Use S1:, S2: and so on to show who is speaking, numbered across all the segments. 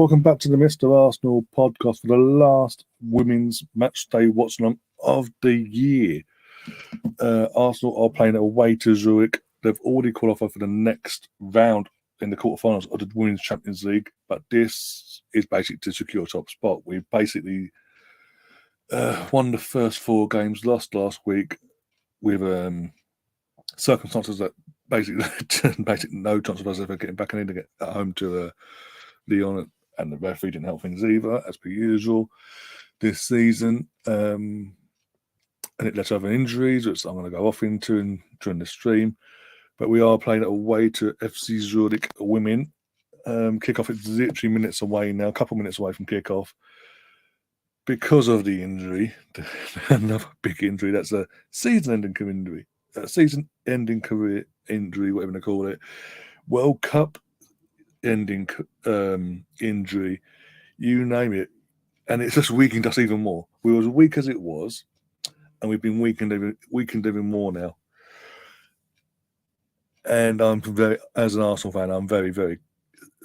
S1: welcome back to the Mr. Arsenal podcast for the last women's match day watch-along of the year. Arsenal are playing away to Zürich. They've already qualified for the next round in the quarterfinals of the Women's Champions League, but this is basically to secure top spot. We basically won the first 4 games, lost last week with circumstances that basically no chance of us ever getting back in to get at home to Lyon, and the referee didn't help things either, as per usual this season. And it led to other injuries, which I'm going to go off into during the stream. But we are playing away to FC Zürich women. Kickoff is literally minutes away now, a couple minutes away from kickoff. Because of the injury, another big injury, that's a season-ending career injury, whatever they call it. World Cup ending injury, you name it. And it's just weakened us even more. We were as weak as it was, and we've been weakened even more now. And as an Arsenal fan, I'm very, very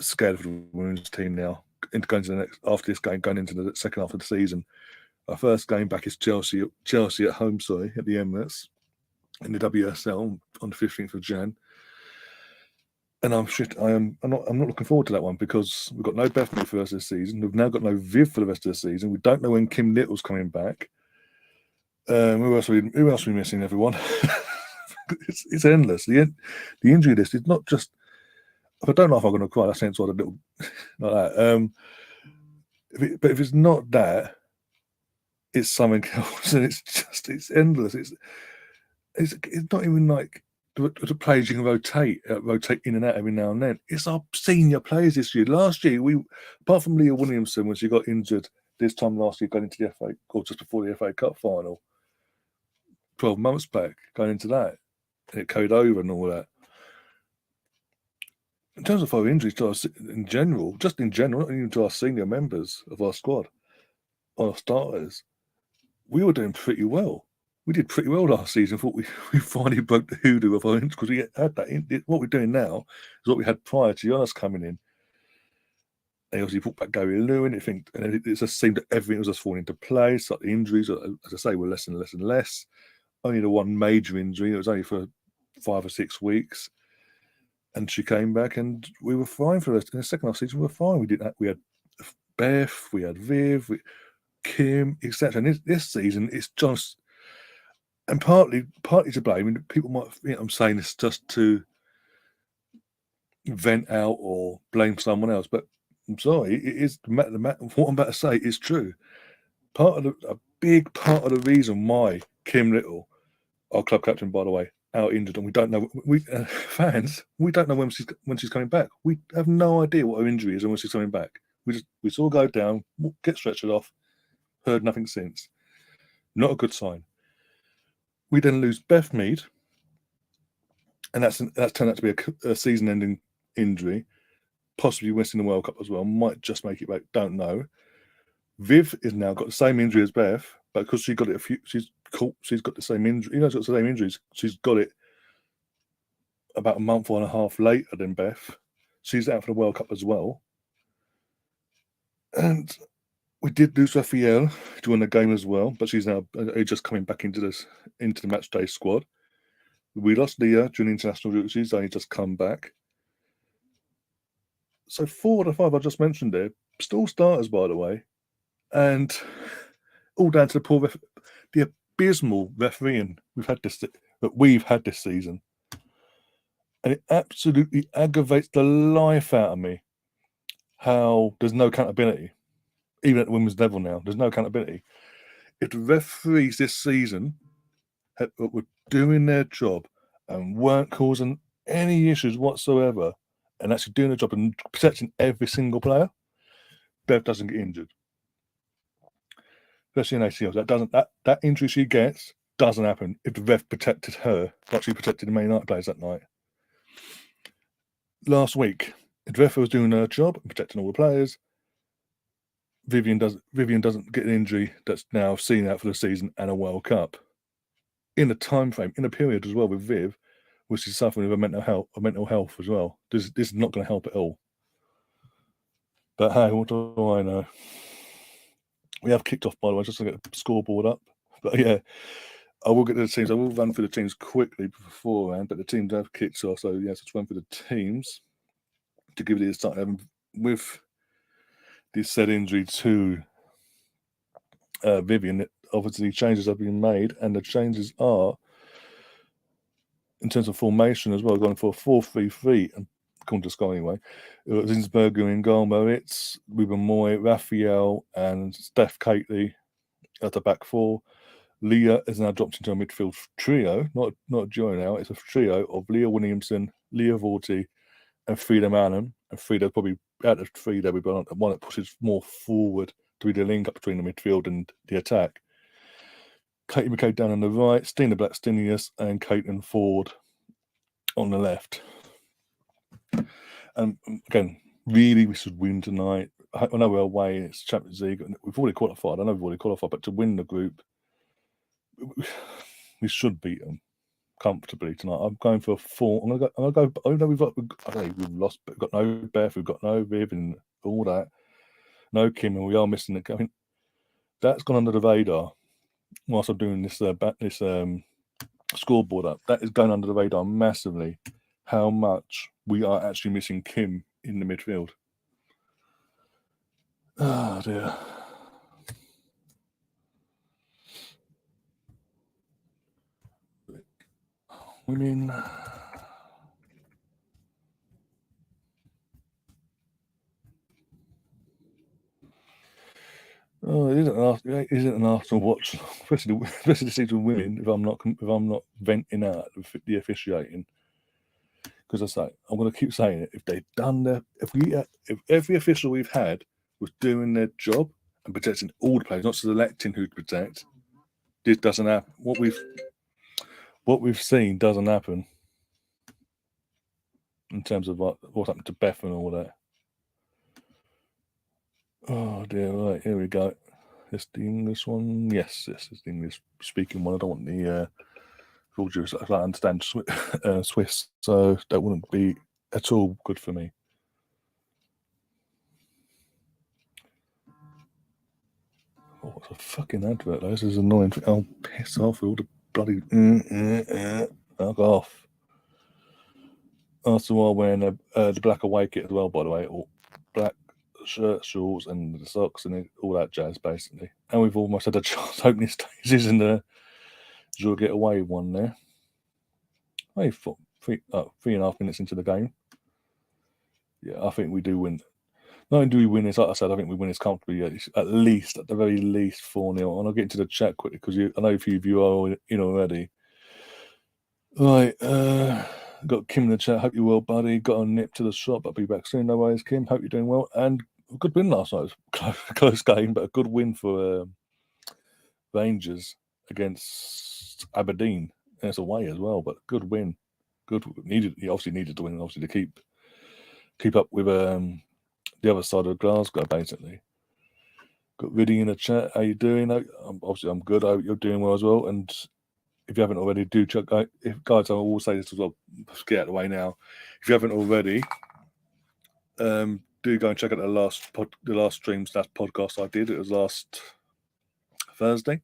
S1: scared for the women's team now. After this game, going into the second half of the season. Our first game back is Chelsea at home, at the Emirates in the WSL on the 15th of Jan. And I'm not looking forward to that one, because we've got no Bethany for the rest of the season. We've now got no Viv for the rest of the season. We don't know when Kim Little's coming back. Who else are we missing, everyone? it's endless. The injury list is not just. I don't know if I'm going to cry. That sounds sort of a little like that. But if it's not that, it's something else, and it's endless. It's not even like the players you can rotate in and out every now and then. It's our senior players this year. Last year, apart from Leah Williamson when she got injured this time last year, going into the FA, or just before the FA Cup final, 12 months back, going into that, and it carried over and all that. In terms of our injuries in general, not even to our senior members of our squad, our starters, we were doing pretty well. We did pretty well last season. I thought we finally broke the hoodoo of our injuries, because we had that. What we're doing now is what we had prior to Jonas coming in. They obviously put back Gary Lewin, and it just seemed that everything was just falling into place. Like the injuries, as I say, were less and less and less. Only the one major injury, it was only for 5 or 6 weeks. And she came back, and we were fine for in the second half season. We were fine. We had Beth, we had Viv, Kim, etc. And this season, it's just, and partly to blame. And people might think I'm saying this just to vent out or blame someone else, but I'm sorry, it is what I'm about to say is true. A big part of the reason why Kim Little, our club captain, by the way, out injured, and we don't know. Fans, we don't know when she's coming back. We have no idea what her injury is and when she's coming back. We saw her go down, get stretchered off, heard nothing since. Not a good sign. We then lose Beth Mead, and that's turned out to be a season-ending injury, possibly missing the World Cup as well. Might just make it back. Don't know. Viv is now got the same injury as Beth, but because she got it she's got the same injury. She's got the same injuries. She's got it about a month and a half later than Beth. She's out for the World Cup as well. And we did lose Raphael during the game as well, but she's now just coming back into the match day squad. We lost Leah during the international route. She's only just come back. So 4 of the 5 I just mentioned there, still starters, by the way, and all down to the abysmal refereeing we've had this season, and it absolutely aggravates the life out of me how there's no accountability, even at the women's level now. There's no accountability. If the referees this season were doing their job and weren't causing any issues whatsoever, and actually doing the job and protecting every single player, Bev doesn't get injured. Especially in ACLs, that injury she gets doesn't happen if the ref protected her like she protected the Man United players that night. Last week, if the ref was doing her job and protecting all the players, Vivian doesn't get an injury that's now seen out for the season and a World Cup. In a time frame, in a period as well with Viv, which is suffering with mental health as well. This is not going to help at all. But hey, what do I know? We have kicked off, by the way, just to get the scoreboard up. But yeah, I will get to the teams. I will run through the teams quickly beforehand, but the teams have kicked off. So yes, let's run through the teams to give you the start. With this said injury to Vivian, obviously changes have been made, and the changes are, in terms of formation as well, going for a 4-3-3, and according to Sky anyway. Zinsberger in goal, Moritz, Ruben Moy, Raphael, and Steph Cately at the back four. Leah is now dropped into a midfield trio, not a duo now. It's a trio of Leah Williamson, Leah Vorty, and Frida Manham. And Frida probably out of three, there would be one that pushes more forward to be the link up between the midfield and the attack. Katie McKay down on the right, Stina Blackstenius, and Caitlin Ford on the left. And again, really, we should win tonight. I know we're away, it's Champions League. We've already qualified. I know we've already qualified, but to win the group, we should beat them comfortably tonight. I'm going for a 4. I'm gonna go. I know we've lost, but we've got no Beth, we've got no Viv, and all that. No Kim, and we are missing the. I mean, that's gone under the radar whilst I'm doing this scoreboard up. That is going under the radar massively. How much we are actually missing Kim in the midfield. Oh dear. Women. Oh, it isn't an Arsenal watch, especially the season women. If I'm not venting out the officiating, because I say I'm going to keep saying it. If they've done if every official we've had was doing their job and protecting all the players, not selecting who to protect, this doesn't happen. What we've seen doesn't happen in terms of what happened to Beth and all that. Oh dear! Right, here we go. Is the English one? Yes, it's the English speaking one. I don't want the full juice. I understand Swiss, so that wouldn't be at all good for me. Oh, what's a fucking advert, though? This is annoying. Oh, piss off with all the bloody fuck off. Also, while wearing the black away kit as well, by the way, or black shirt, shorts, and the socks and all that jazz, basically. And we've almost had a chance opening stages in the Zürich get away one there. Hey, 3.5 minutes into the game. Yeah, I think we do win. Not only do we win this, like I said, I think we win this comfortably, at the very least 4-0. And I'll get into the chat quickly because I know a few of you are in already. Right, got Kim in the chat. Hope you're well, buddy. Got a nip to the shop. I'll be back soon. No worries, Kim. Hope you're doing well. And a good win last night. It was a close game, but a good win for Rangers against Aberdeen. And it's away as well, but good win. Good. He obviously needed to win, obviously, to keep up with the other side of Glasgow, basically. Got Riddy in the chat. How you doing? Obviously, I'm good. I hope you're doing well as well. And if you haven't already, do check. Guys, I will say this as well. Let's get out of the way now. If you haven't already, do go and check out the last stream / podcast I did. It was last Thursday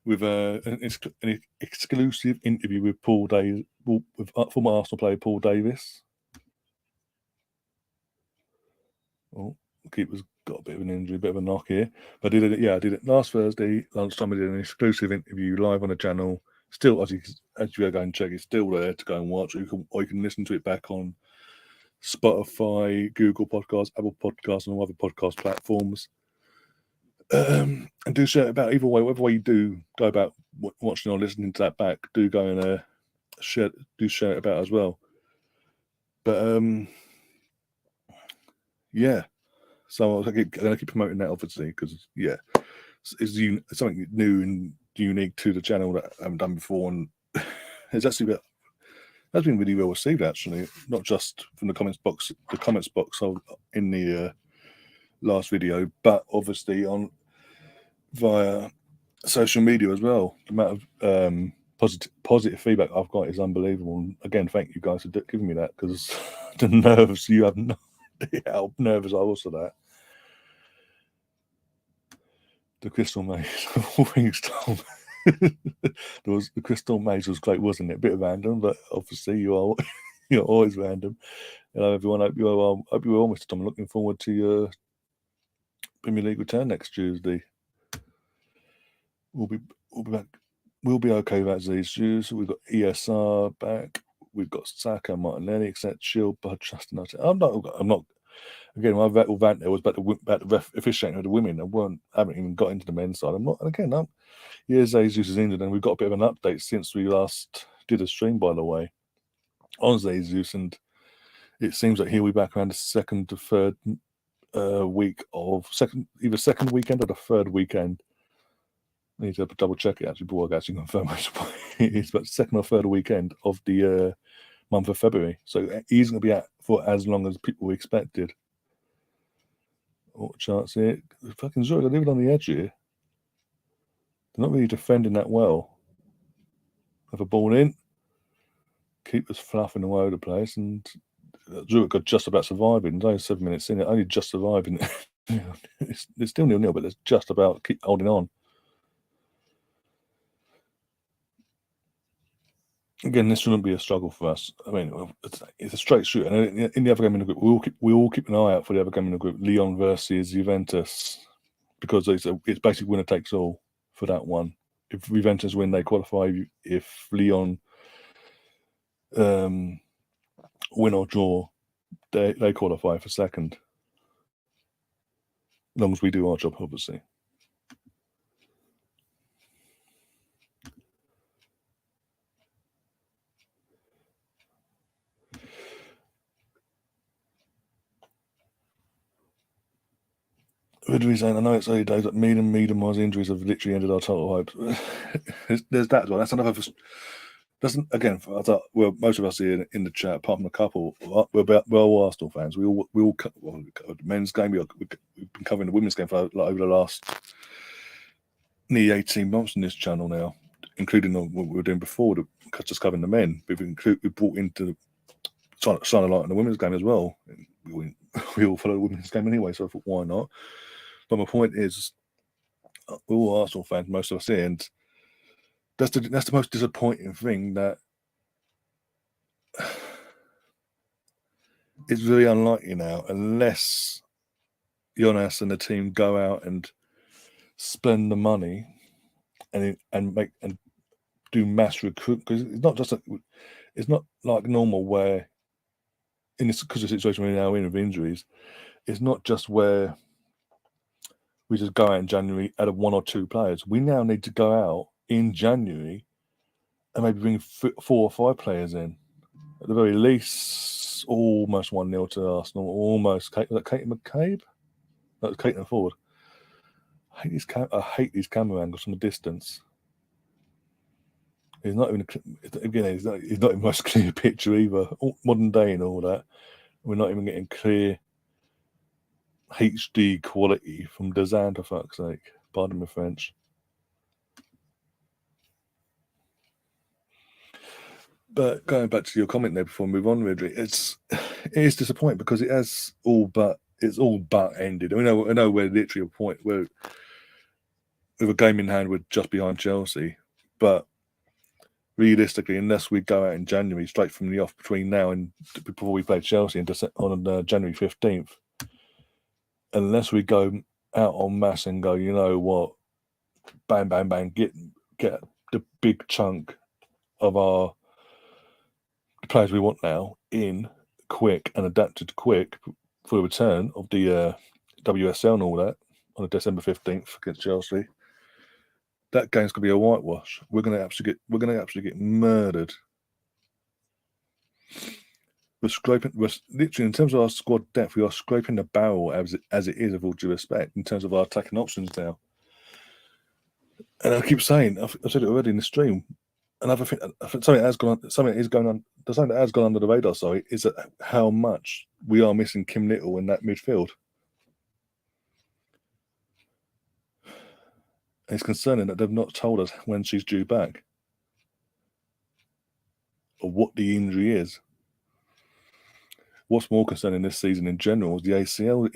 S1: with an exclusive interview with with former Arsenal player Paul Davis. Oh, the keeper's got a bit of an injury, a bit of a knock here. But I did it last Thursday lunchtime. I did an exclusive interview live on the channel. Still, as you go and check, it's still there to go and watch. Or you can listen to it back on Spotify, Google Podcasts, Apple Podcasts, and all other podcast platforms. And do share it about either way, whatever way you do go about watching or listening to that back. Do go and share it about as well. But yeah. So I'm going to keep promoting that, obviously, because it's something new and unique to the channel that I haven't done before, and it's actually that's been really well received, actually, not just from the comments box in the last video, but obviously via social media as well. The amount of positive feedback I've got is unbelievable. And again, thank you guys for giving me that, because the nerves, you have no idea how nervous I was for that. The Crystal Maze of all things told. The Crystal Maze was great, wasn't it? A bit random, but obviously you're always random. Hello everyone, hope you're all Mr. Tom. Looking forward to your Premier League return next Tuesday. We'll be back. We'll be okay without these shoes. We've got ESR back. We've got Saka, Martinelli, except Shield, but Justin. I'm not. Again, my rant there was about the officiating of the women. I haven't even got into the men's side. Jesus is injured, and we've got a bit of an update since we last did a stream, by the way, on Jesus, and it seems that he'll be back around the second to third week of either second weekend or the third weekend. I need to double check it actually before I actually confirm it's about the second or third weekend of the month of February. So he's going to be out for as long as people expected. What chance here? Fucking Zürich are living on the edge here. They're not really defending that well. Have a ball in. Keepers fluffing all over the place, and Zürich are just about surviving. There's only 7 minutes in it, only just surviving. It's still 0-0, but it's just about keep holding on. Again, this shouldn't be a struggle for us. I mean, it's a straight shoot. And in the other game in the group, we all keep an eye out for the other game in the group, Lyon versus Juventus, because it's basically winner takes all for that one. If Juventus win, they qualify. If Lyon win or draw, they qualify for second. As long as we do our job, obviously. Ridley saying, I know it's early days, but Medium-wise injuries have literally ended our total hopes. There's that as well. That's another. Doesn't again? Well, most of us here in the chat, apart from a couple, we're all Arsenal fans. We all the men's game. We've been covering the women's game for over the last nearly 18 months on this channel now, including what we were doing before, just covering the men. We brought into shine a light on the women's game as well. We all follow the women's game anyway, so I thought, why not? But my point is, we're all Arsenal fans, most of us here, and that's the most disappointing thing, that it's really unlikely now, unless Jonas and the team go out and spend the money and do mass recruit, because it's not like normal where because of the situation we're now in with injuries, it's not just where we just go out in January out of one or two players. We now need to go out in January and maybe bring 4 or 5 players in. At the very least, almost 1-0 to Arsenal. Almost. Was that Kate McCabe? That was Caitlin Ford. I hate these camera angles from a distance. He's not even he's not even the most clear picture either. Modern day and all that. We're not even getting clear HD quality from Dazan, for fuck's sake. Pardon my French. But going back to your comment there before we move on, Ridley, it is disappointing because it's all but ended. I know we're literally a point where with a game in hand we're just behind Chelsea, but realistically, unless we go out in January straight from the off between now and before we play Chelsea on January 15th, unless we go out en masse and go, you know what, bang, bang, bang, get the big chunk of our players we want now in quick and adapted quick for the return of the WSL and all that on December 15th against Chelsea. That game's gonna be a whitewash. We're gonna absolutely get murdered. We're literally, in terms of our squad depth, we are scraping the barrel as it is, with all due respect, in terms of our attacking options now. And I keep saying, I've said it already in the stream. Another thing, something that has gone under the radar, sorry, is that how much we are missing Kim Little in that midfield. And it's concerning that they've not told us when she's due back or what the injury is. What's more concerning this season in general is the ACL.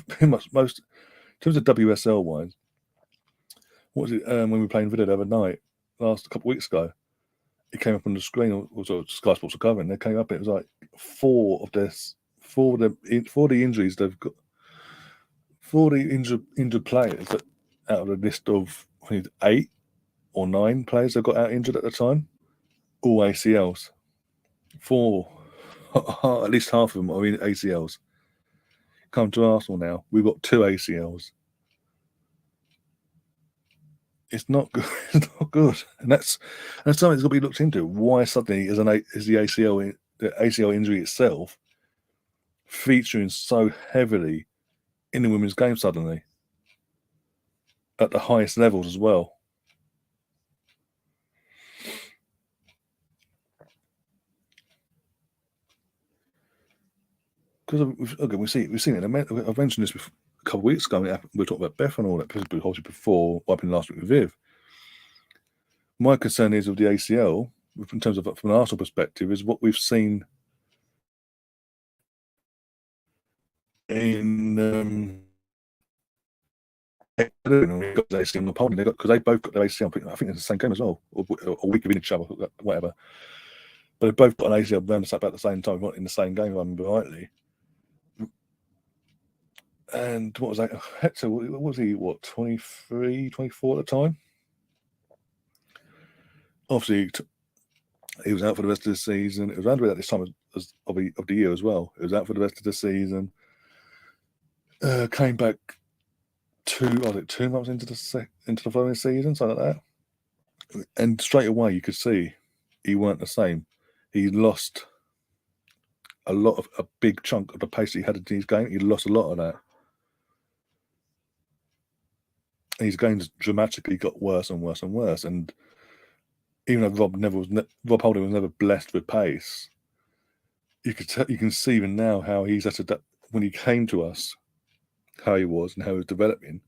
S1: Pretty much in terms of WSL wise, what was it when we were playing video the other night, last couple of weeks ago? It came up on the screen, or Sky Sports were covering. They came up, and it was like four of the injuries they've got, 40 injured players that out of a list of, I think, 8 or 9 players that got out injured at the time, all ACLs. 4, at least half of them are in ACLs. Come to Arsenal now, we've got 2 ACLs. It's not good. It's not good, and that's something that's got to be looked into. Why suddenly is the ACL injury itself featuring so heavily in the women's game suddenly at the highest levels as well? Because we've seen it. I've mentioned this before, a couple of weeks ago. We were talking about Beth and all that, obviously before what happened last week with Viv. My concern is with the ACL, in terms of from an Arsenal perspective, is what we've seen in because they both got their ACL. I think it's the same game as well, or a week of each other, whatever. But they both got an ACL around about the same time, not in the same game, if I remember rightly. And what was that? Hector, what was he, 23, 24 at the time? Obviously, he was out for the rest of the season. It was around about this time of the year as well. It was out for the rest of the season. Came back 2 months into the following season, something like that. And straight away, you could see he weren't the same. He lost a big chunk of the pace he had in his game. He lost a lot of that. And his games dramatically got worse and worse and worse. And even though Rob Holding was never blessed with pace, you can see even now how he's had to adapt when he came to us, how he was and how he was developing,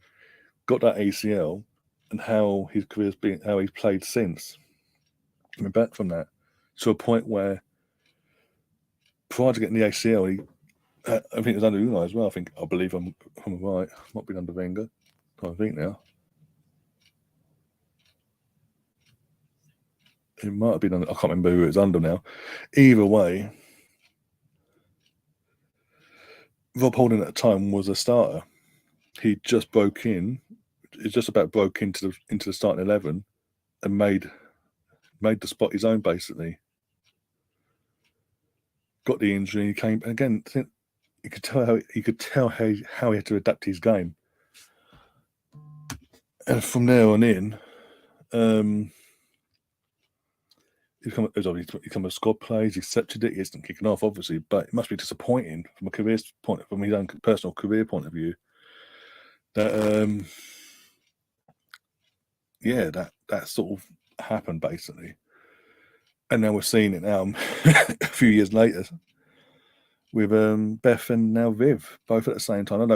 S1: got that ACL, and how his career's been, how he's played since. Coming back from that to a point where prior to getting the ACL, I think it was under Unai as well. I believe I'm right. Not been under Wenger. I think now. It might have been under, I can't remember who it's under now. Either way, Rob Holding at the time was a starter. He just broke in. He just about broke into the starting 11 and made the spot his own, basically. Got the injury. He came again. You could tell how he had to adapt his game. And from there on in, he's become a squad player. He's accepted it. He isn't kicking off, obviously, but it must be disappointing from his own personal career point of view. That that sort of happened, basically. And now we're seeing it now a few years later with Beth and now Viv, both at the same time.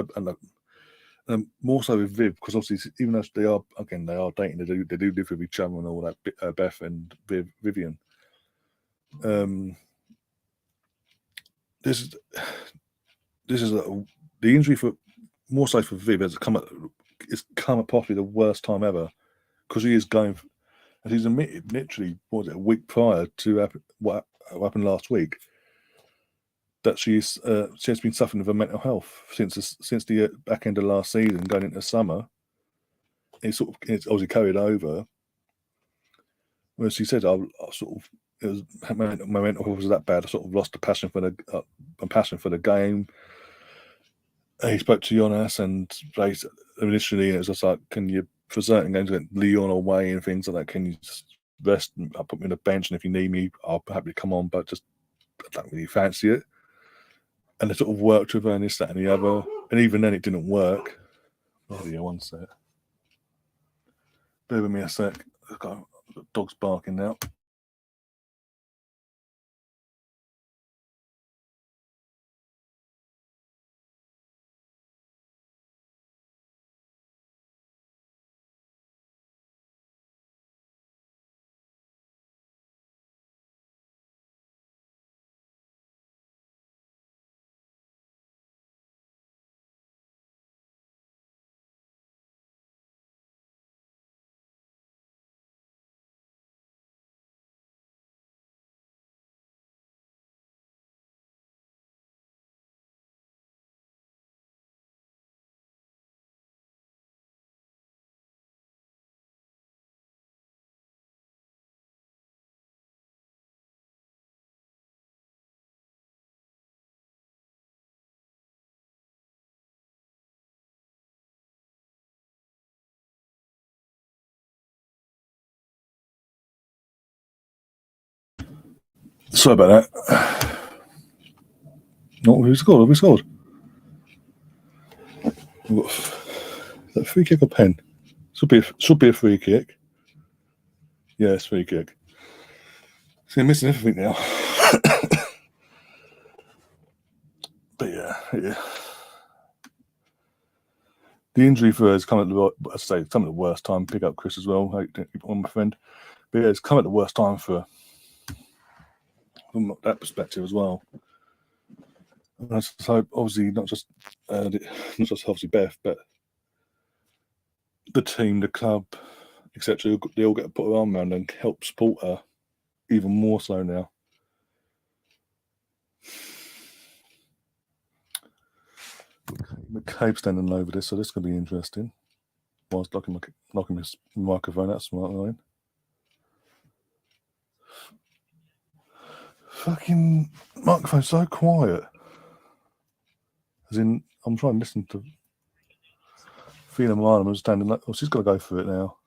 S1: More so with Viv, because obviously, even though they are dating, they do live with each other and all that. Beth and Vivian. This is the injury for more so for Viv has come at possibly the worst time ever, because he is going, as he's admitted, literally a week prior to what happened last week, that she has been suffering with her mental health since the back end of last season, going into summer. It's obviously carried over. Well, she said, my mental health was that bad. I sort of lost the passion for the game. He spoke to Jonas, and initially it was just like, can you, for certain games, get Leon away and things like that, can you just rest and I'll put me on the bench, and if you need me, I'll happily come on, but just I don't really fancy it. And they sort of worked with her and this, that, and the other. And even then, it didn't work. Oh, yeah, one sec. Bear with me a sec. The dog's barking now. Sorry about that. Not who scored? Have we scored? We've got a free kick or pen? Should be a free kick. Yeah, it's free kick. See, I'm missing everything now. But yeah. The injury for has come at the worst time. Pick up Chris as well. I don't keep on my friend. But yeah, it's come at the worst time from that perspective as well. So obviously not just obviously Beth, but the team, the club, etc. They all get to put their arm around and help support her even more so now. McCabe's standing over this, so this could be interesting. Whilst knocking his microphone out, smart line. Fucking microphone's so quiet. As in, I'm trying to listen to Fina Milano. I'm standing like, oh, she's got to go for it now.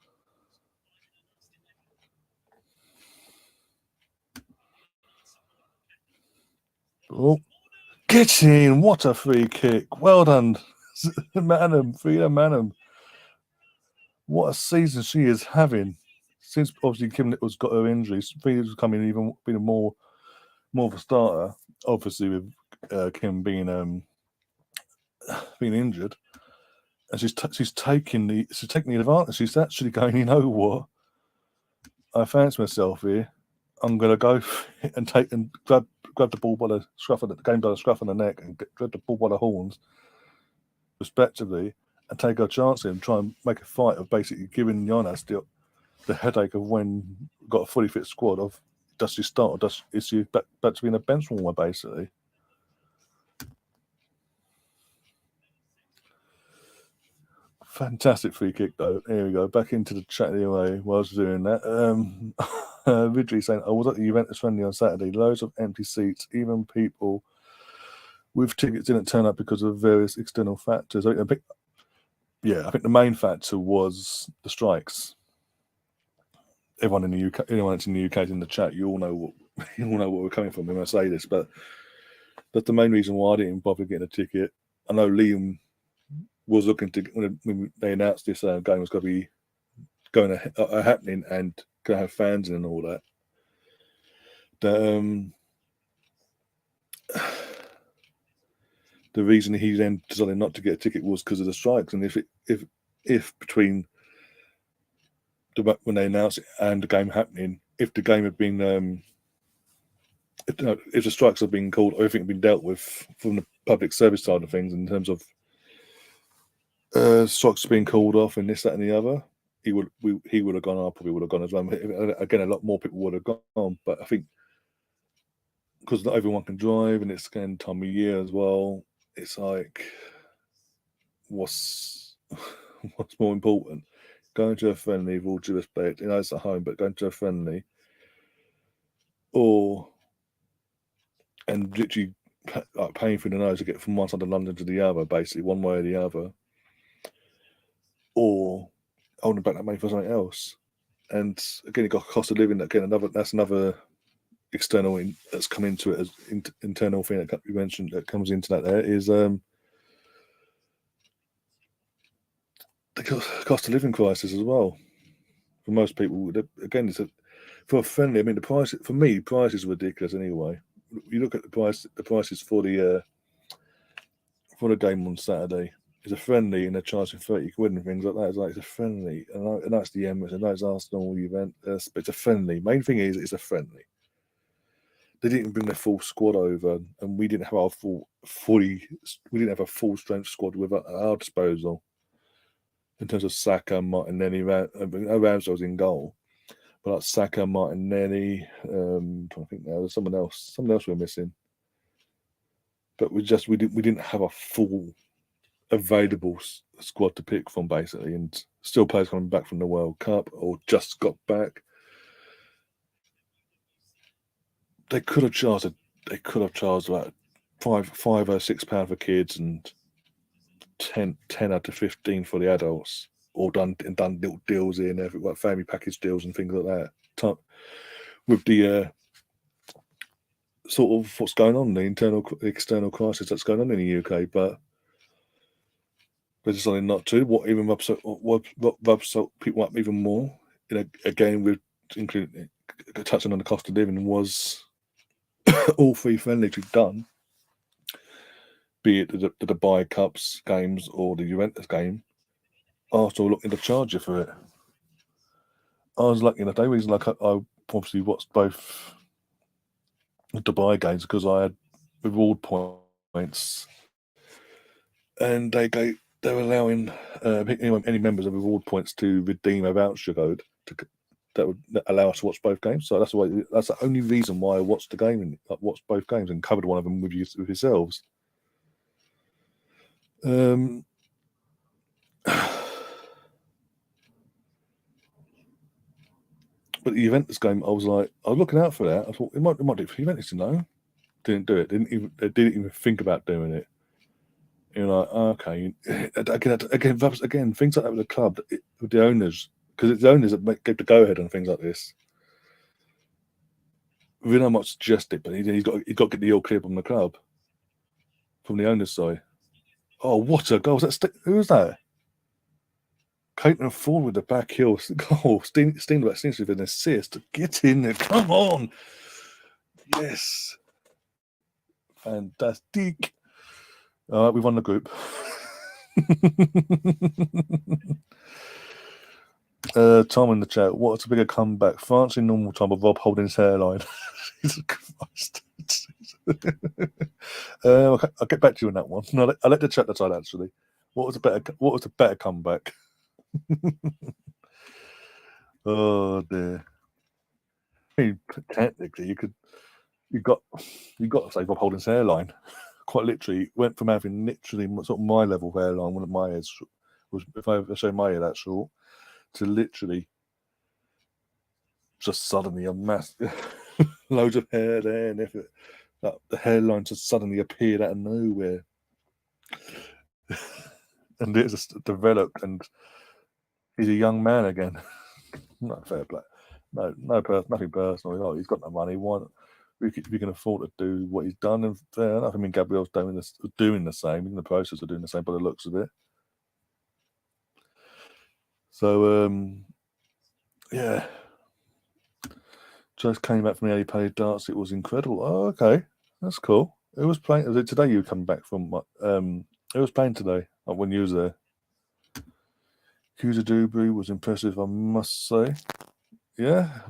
S1: Oh, get in! What a free kick! Well done, Manham, Fina Manham. What a season she is having. Since obviously Kim Little's got her injuries, Fina's becoming even more of a starter. Obviously with Kim being injured, and she's taking the advantage. She's actually going, you know what? I fancy myself here. I'm going to go and grab the ball by the scruff of the neck and grab the ball by the horns, respectively, and take our chance and try and make a fight of basically giving Jonas the headache of when you've got a fully fit squad of does she start or is she back to being a bench warmer basically. Fantastic free kick though. Here we go. Back into the chat anyway. While I was doing that, Ridley saying, "I was at the Juventus friendly on Saturday. Loads of empty seats. Even people with tickets didn't turn up because of various external factors." I think the main factor was the strikes. Everyone in the UK, anyone that's in the UK is in the chat. You all know what we're coming from when I say this, but that's the main reason why I didn't bother getting a ticket. I know Liam was looking to when they announced this game was going to be happening and going to have fans in and all that. The reason he then decided not to get a ticket was because of the strikes, and if between when they announced it and the game happening, if the game had been if the strikes had been called or everything had been dealt with from the public service side of things in terms of strikes being called off and this, that, and the other, he would have gone. I probably would have gone as well. Again, a lot more people would have gone, but I think because not everyone can drive and it's again time of year as well, it's like what's more important? Going to a friendly, with all due respect, it's at home, but going to a friendly, and literally paying through the nose to get from one side of London to the other, basically one way or the other, or holding back that money for something else. And again, you got cost of living. Again, that's another external that's come into it as internal thing that you mentioned that comes into that. There is the cost of living crisis as well. For most people, again, for a friendly. I mean, the price for me, price is ridiculous anyway. You look at the prices for the game on Saturday. It's a friendly, and they're charging 30 quid and things like that. It's like it's a friendly, and that's the Emirates, and that's Arsenal event. But it's a friendly. Main thing is it's a friendly. They didn't bring their full squad over, and we didn't have our we didn't have a full strength squad with at our disposal in terms of Saka, Martinelli, Ramsdale was in goal. But like Saka, Martinelli, I'm trying to think now, there's someone else we're missing. But we didn't have a full available squad to pick from basically, and still players coming back from the World Cup or just got back. They could have charged about £5 or £6 for kids and 10 out to 15 for the adults, or done little deals in there, like family package deals and things like that. With the sort of what's going on, the internal, external crisis that's going on in the UK, but they're deciding not to. What even rubs people up even more, again, with including touching on the cost of living, was all three friendlies we've done, be it the Dubai Cups games or the Juventus game, Arsenal looking to charge you for it. I was lucky enough. The only reason I obviously watched both the Dubai games because I had reward points, and they're allowing any members of reward points to redeem a voucher code that would allow us to watch both games. So that's the only reason why I watched the game and watched both games and covered one of them with yourselves. But the Juventus game, I was looking out for that. I thought it might do it for Juventus, Didn't do it. They didn't even think about doing it. You're like, okay. Again, things like that with the club, with the owners, because it's the owners that give the go ahead on things like this. We don't much suggest it, but he's got to get the all clear from the club, from the owner's side. Oh, what a goal! Who was that? Caton Ford with the back heel. Oh, Steenberg seems to have an assist. Get in there. Come on. Yes. Fantastic. All right, we won the group. Tom in the chat. What's a bigger comeback? France in normal time or Rob holding his hairline? Jesus Christ. I'll get back to you on that one. No, I'll let the chat decide, actually. What was a better comeback? Oh dear. I mean, technically, you got to say Rob Holding's hairline. Quite literally, went from having literally sort of my level of hairline, one of my hairs was, if I ever show my hair that short, to literally just suddenly a mass loads of hair there, and the hairline just suddenly appeared out of nowhere. And it just developed, and he's a young man again. Not fair play. Nothing personal. Oh, he's got no money. Why? We can afford to do what he's done, and fair enough. I mean, Gabriel's doing the same, in the process of doing the same by the looks of it. So, yeah. Just came back from the Paid darts. It was incredible. Oh, okay, that's cool. It was playing. Was it today you come back from? It was playing today when you was there. Kuza Dubry was impressive, I must say. Yeah,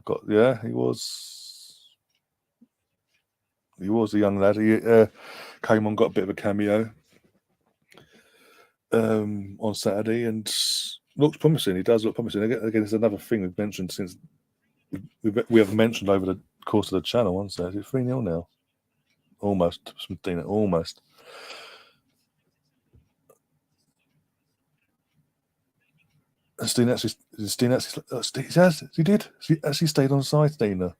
S1: he was a young lad. He came on, got a bit of a cameo on Saturday, and looks promising. He does look promising. Again, it's another thing we've mentioned since we have mentioned over the course of the channel. One says it's 3-0 now, almost. Almost. Steen actually did. She actually stayed on side, Stina.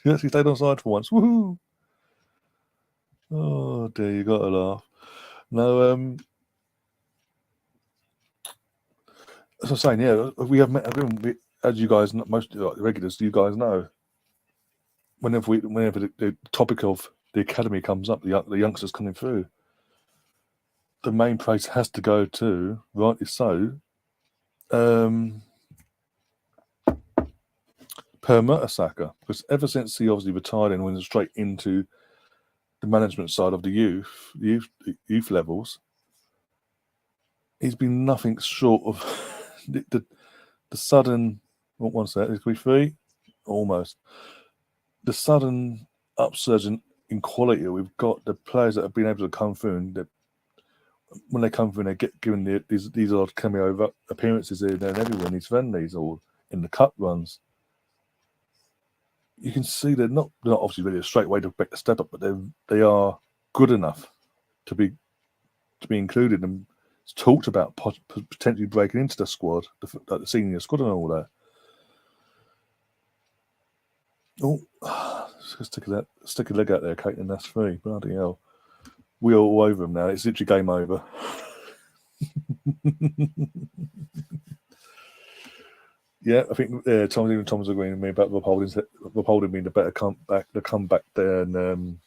S1: She actually stayed on side for once. Woohoo! Oh dear, you gotta laugh. No, as I was saying, yeah, we have met. As you guys, most regulars, you guys know, whenever the topic of the academy comes up, the youngsters coming through, the main praise has to go to, rightly so, Per Mertesacker, because ever since he obviously retired and went straight into the management side of the youth levels, he's been nothing short of the sudden. What was that? Is we free? Almost. The sudden upsurge in quality we've got. The players that have been able to come through, and when they come through, and they get given these odd cameo appearances here, there, and everywhere in these friendlies or in the cup runs. You can see they're not obviously really a straight way to make a step up, but they are good enough to be included and talked about potentially breaking into the squad, the senior squad, and all that. Oh, stick a leg out there, Kate, and that's 3. Bloody hell. We're all over him now. It's literally game over. Yeah, I think Tom's agreeing with me about Rob Holding being the better comeback than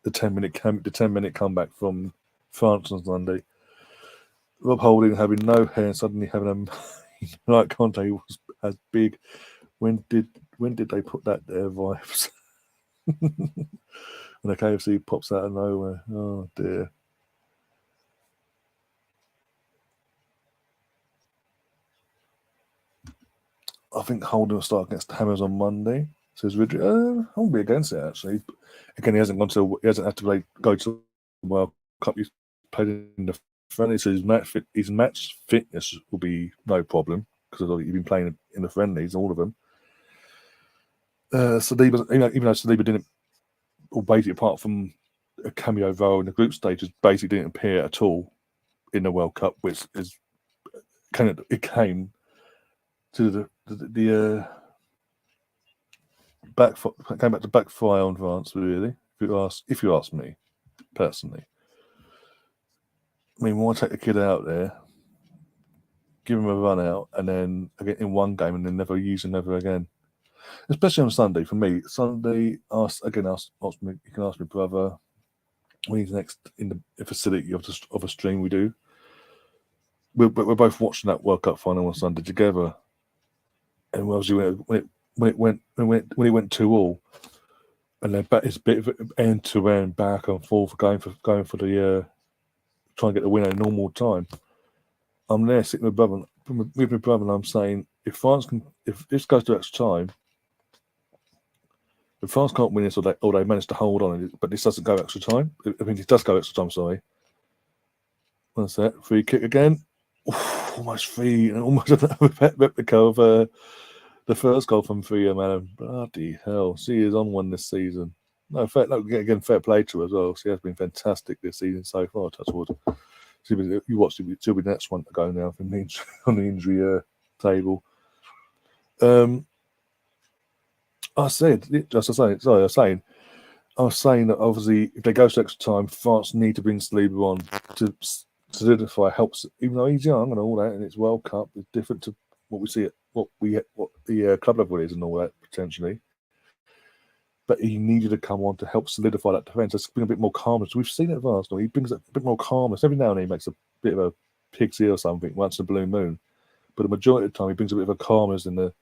S1: the 10-minute comeback from France on Sunday. Rob Holding having no hair and suddenly having a like Conte was as big. When did they put that there, vibes? When the KFC pops out of nowhere. Oh dear. I think Holding will start against the Hammers on Monday. Says Richard. I won't be against it actually. Again, he hasn't had to go to the World Cup. He's played in the friendly, so his match fitness will be no problem because he's been playing in the friendlies, all of them. Saliba, even though Saliba didn't, or basically apart from a cameo role in the group stages, basically didn't appear at all in the World Cup, which is it came to the came back to backfire on France, really. If you ask me personally, I mean, why take the kid out there, give him a run out, and then again in one game, and then never use him ever again? Especially on Sunday. For me, Sunday. Ask me. You can ask my brother when he's next in the facility of a stream we do. We're both watching that World Cup final on Sunday together, and obviously when it went 2-2, and then it's a bit of end to end, back and forth, going for the trying to get the win at a normal time. I'm there sitting with my brother, and I'm saying, if this goes to extra time, if France can't win this, or they manage to hold on, but this doesn't go extra time. I mean, it does go extra time. Sorry. What's that? Free kick again. Almost free, and almost a replica of the first goal from Free, man. Bloody hell. She is on one this season. Fair play to her as well. She has been fantastic this season so far, touchwood. She'll be the next one to go now on the injury table. I was saying that obviously if they go to extra time, France need to bring Saliba on to solidify, helps, even though he's young and all that, and it's World Cup, it's different to what we see what the club level is and all that potentially. But he needed to come on to help solidify that defence. Let's bring a bit more calmness. We've seen it at Arsenal. He brings a bit more calmness. Every now and then he makes a bit of a pig's ear or something once in a blue moon. But the majority of the time he brings a bit of a calmness and the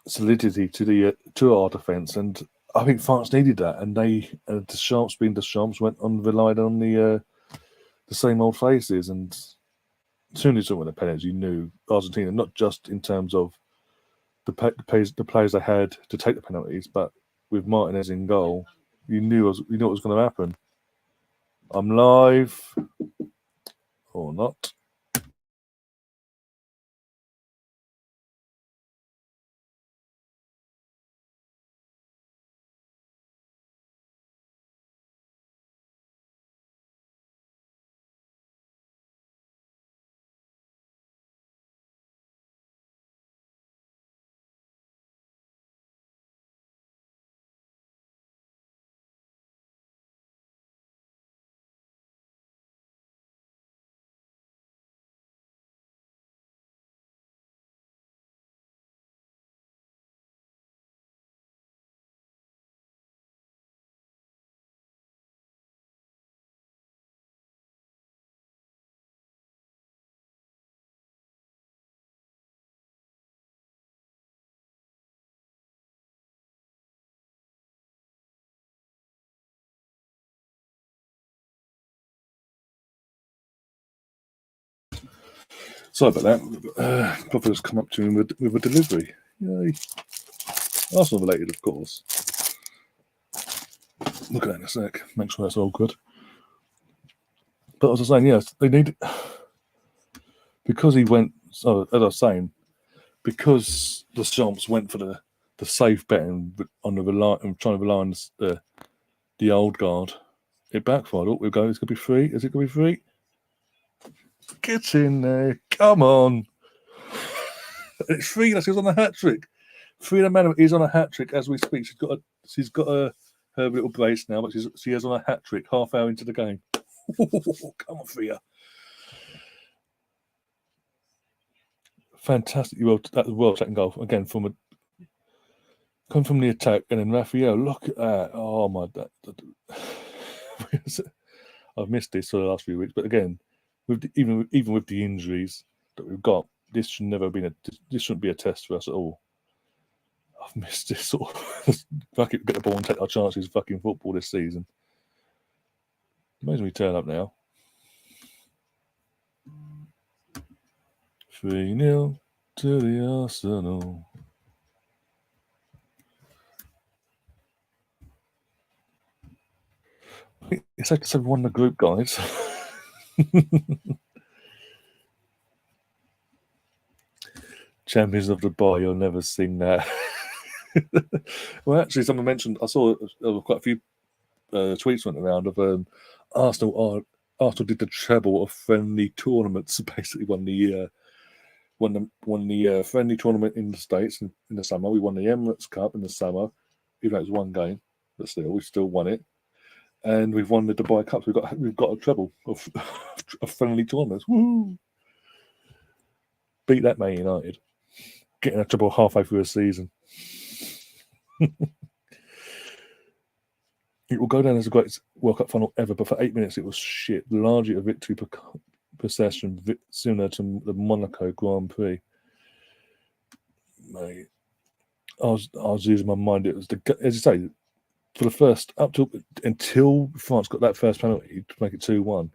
S1: solidity to our defence. And I think France needed that. And Deschamps being Deschamps relied on the same old faces. And as soon as he went the penalties, you knew Argentina, not just in terms of the players they had to take the penalties, but with Martinez in goal, you knew what was going to happen. I'm live or not. Sorry about that. Prophet has come up to him with a delivery. Yay. Arsenal related, of course. Look at that in a sec. Make sure that's all good. But as I was saying, yes, they need, because he went. So as I was saying, because the Champs went for the safe bet and trying to rely on the old guard, it backfired. Oh, we're going. It's going to be free. Is it going to be free? Get in there! Come on! It's free. She's on a hat trick. Frida Manor is on a hat trick as we speak. She's got her little brace now, but she is on a hat trick. Half hour into the game. Come on, Frida. fantastic. That was well taken goal again come from the attack, and then Raphael. Look at that! Oh my! I've missed this for the last few weeks, but again, even with the injuries that we've got, this should never been this shouldn't be a test for us at all. I've missed this sort of fucking get the ball and take our chances. Fucking football this season. Amazing we turn up now. 3-0 to the Arsenal. It's like we won the group, guys. Champions of the Bar, you'll never sing that. Well, actually, someone mentioned, I saw quite a few tweets went around of Arsenal did the treble of friendly tournaments. Basically, won the friendly tournament in the States in the summer. We won the Emirates Cup in the summer, even though it was one game, but still, we still won it. And we've won the Dubai Cup. We've got a treble of friendly tournaments. Woo! Beat that Man United, getting a treble halfway through a season. It will go down as the greatest World Cup final ever, but for 8 minutes it was shit. Largely a victory possession, similar to the Monaco Grand Prix. Mate, I was losing my mind. It was as you say, for the first until France got that first penalty to make it 2-1.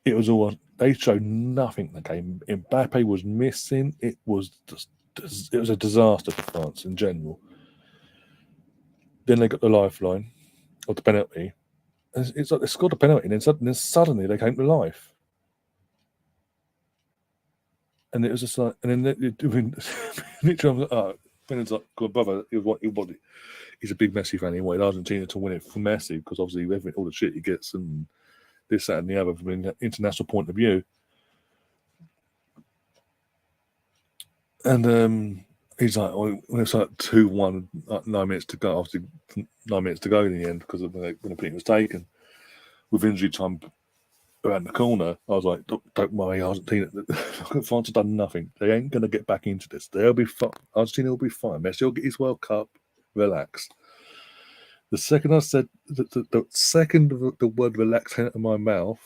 S1: It was all they showed nothing. The game, Mbappe was missing. It was a disaster for France in general. Then they got the lifeline of the penalty. It's like they scored a penalty, and then suddenly they came to life. And it was just like, and then literally, Bennett's like, God, brother, he's a big Messi fan. He wanted Argentina to win it for Messi because obviously all the shit he gets and this, that, and the other from an international point of view. And he's like, when it's like 2-1, 9 minutes to go, obviously 9 minutes to go in the end because of when the penalty was taken. With injury time around the corner, I was like, don't worry, Argentina. France have done nothing. They ain't going to get back into this. They'll be fine. Argentina will be fine. Messi will get his World Cup. Relax. The second I said, the second the word relax came out of my mouth,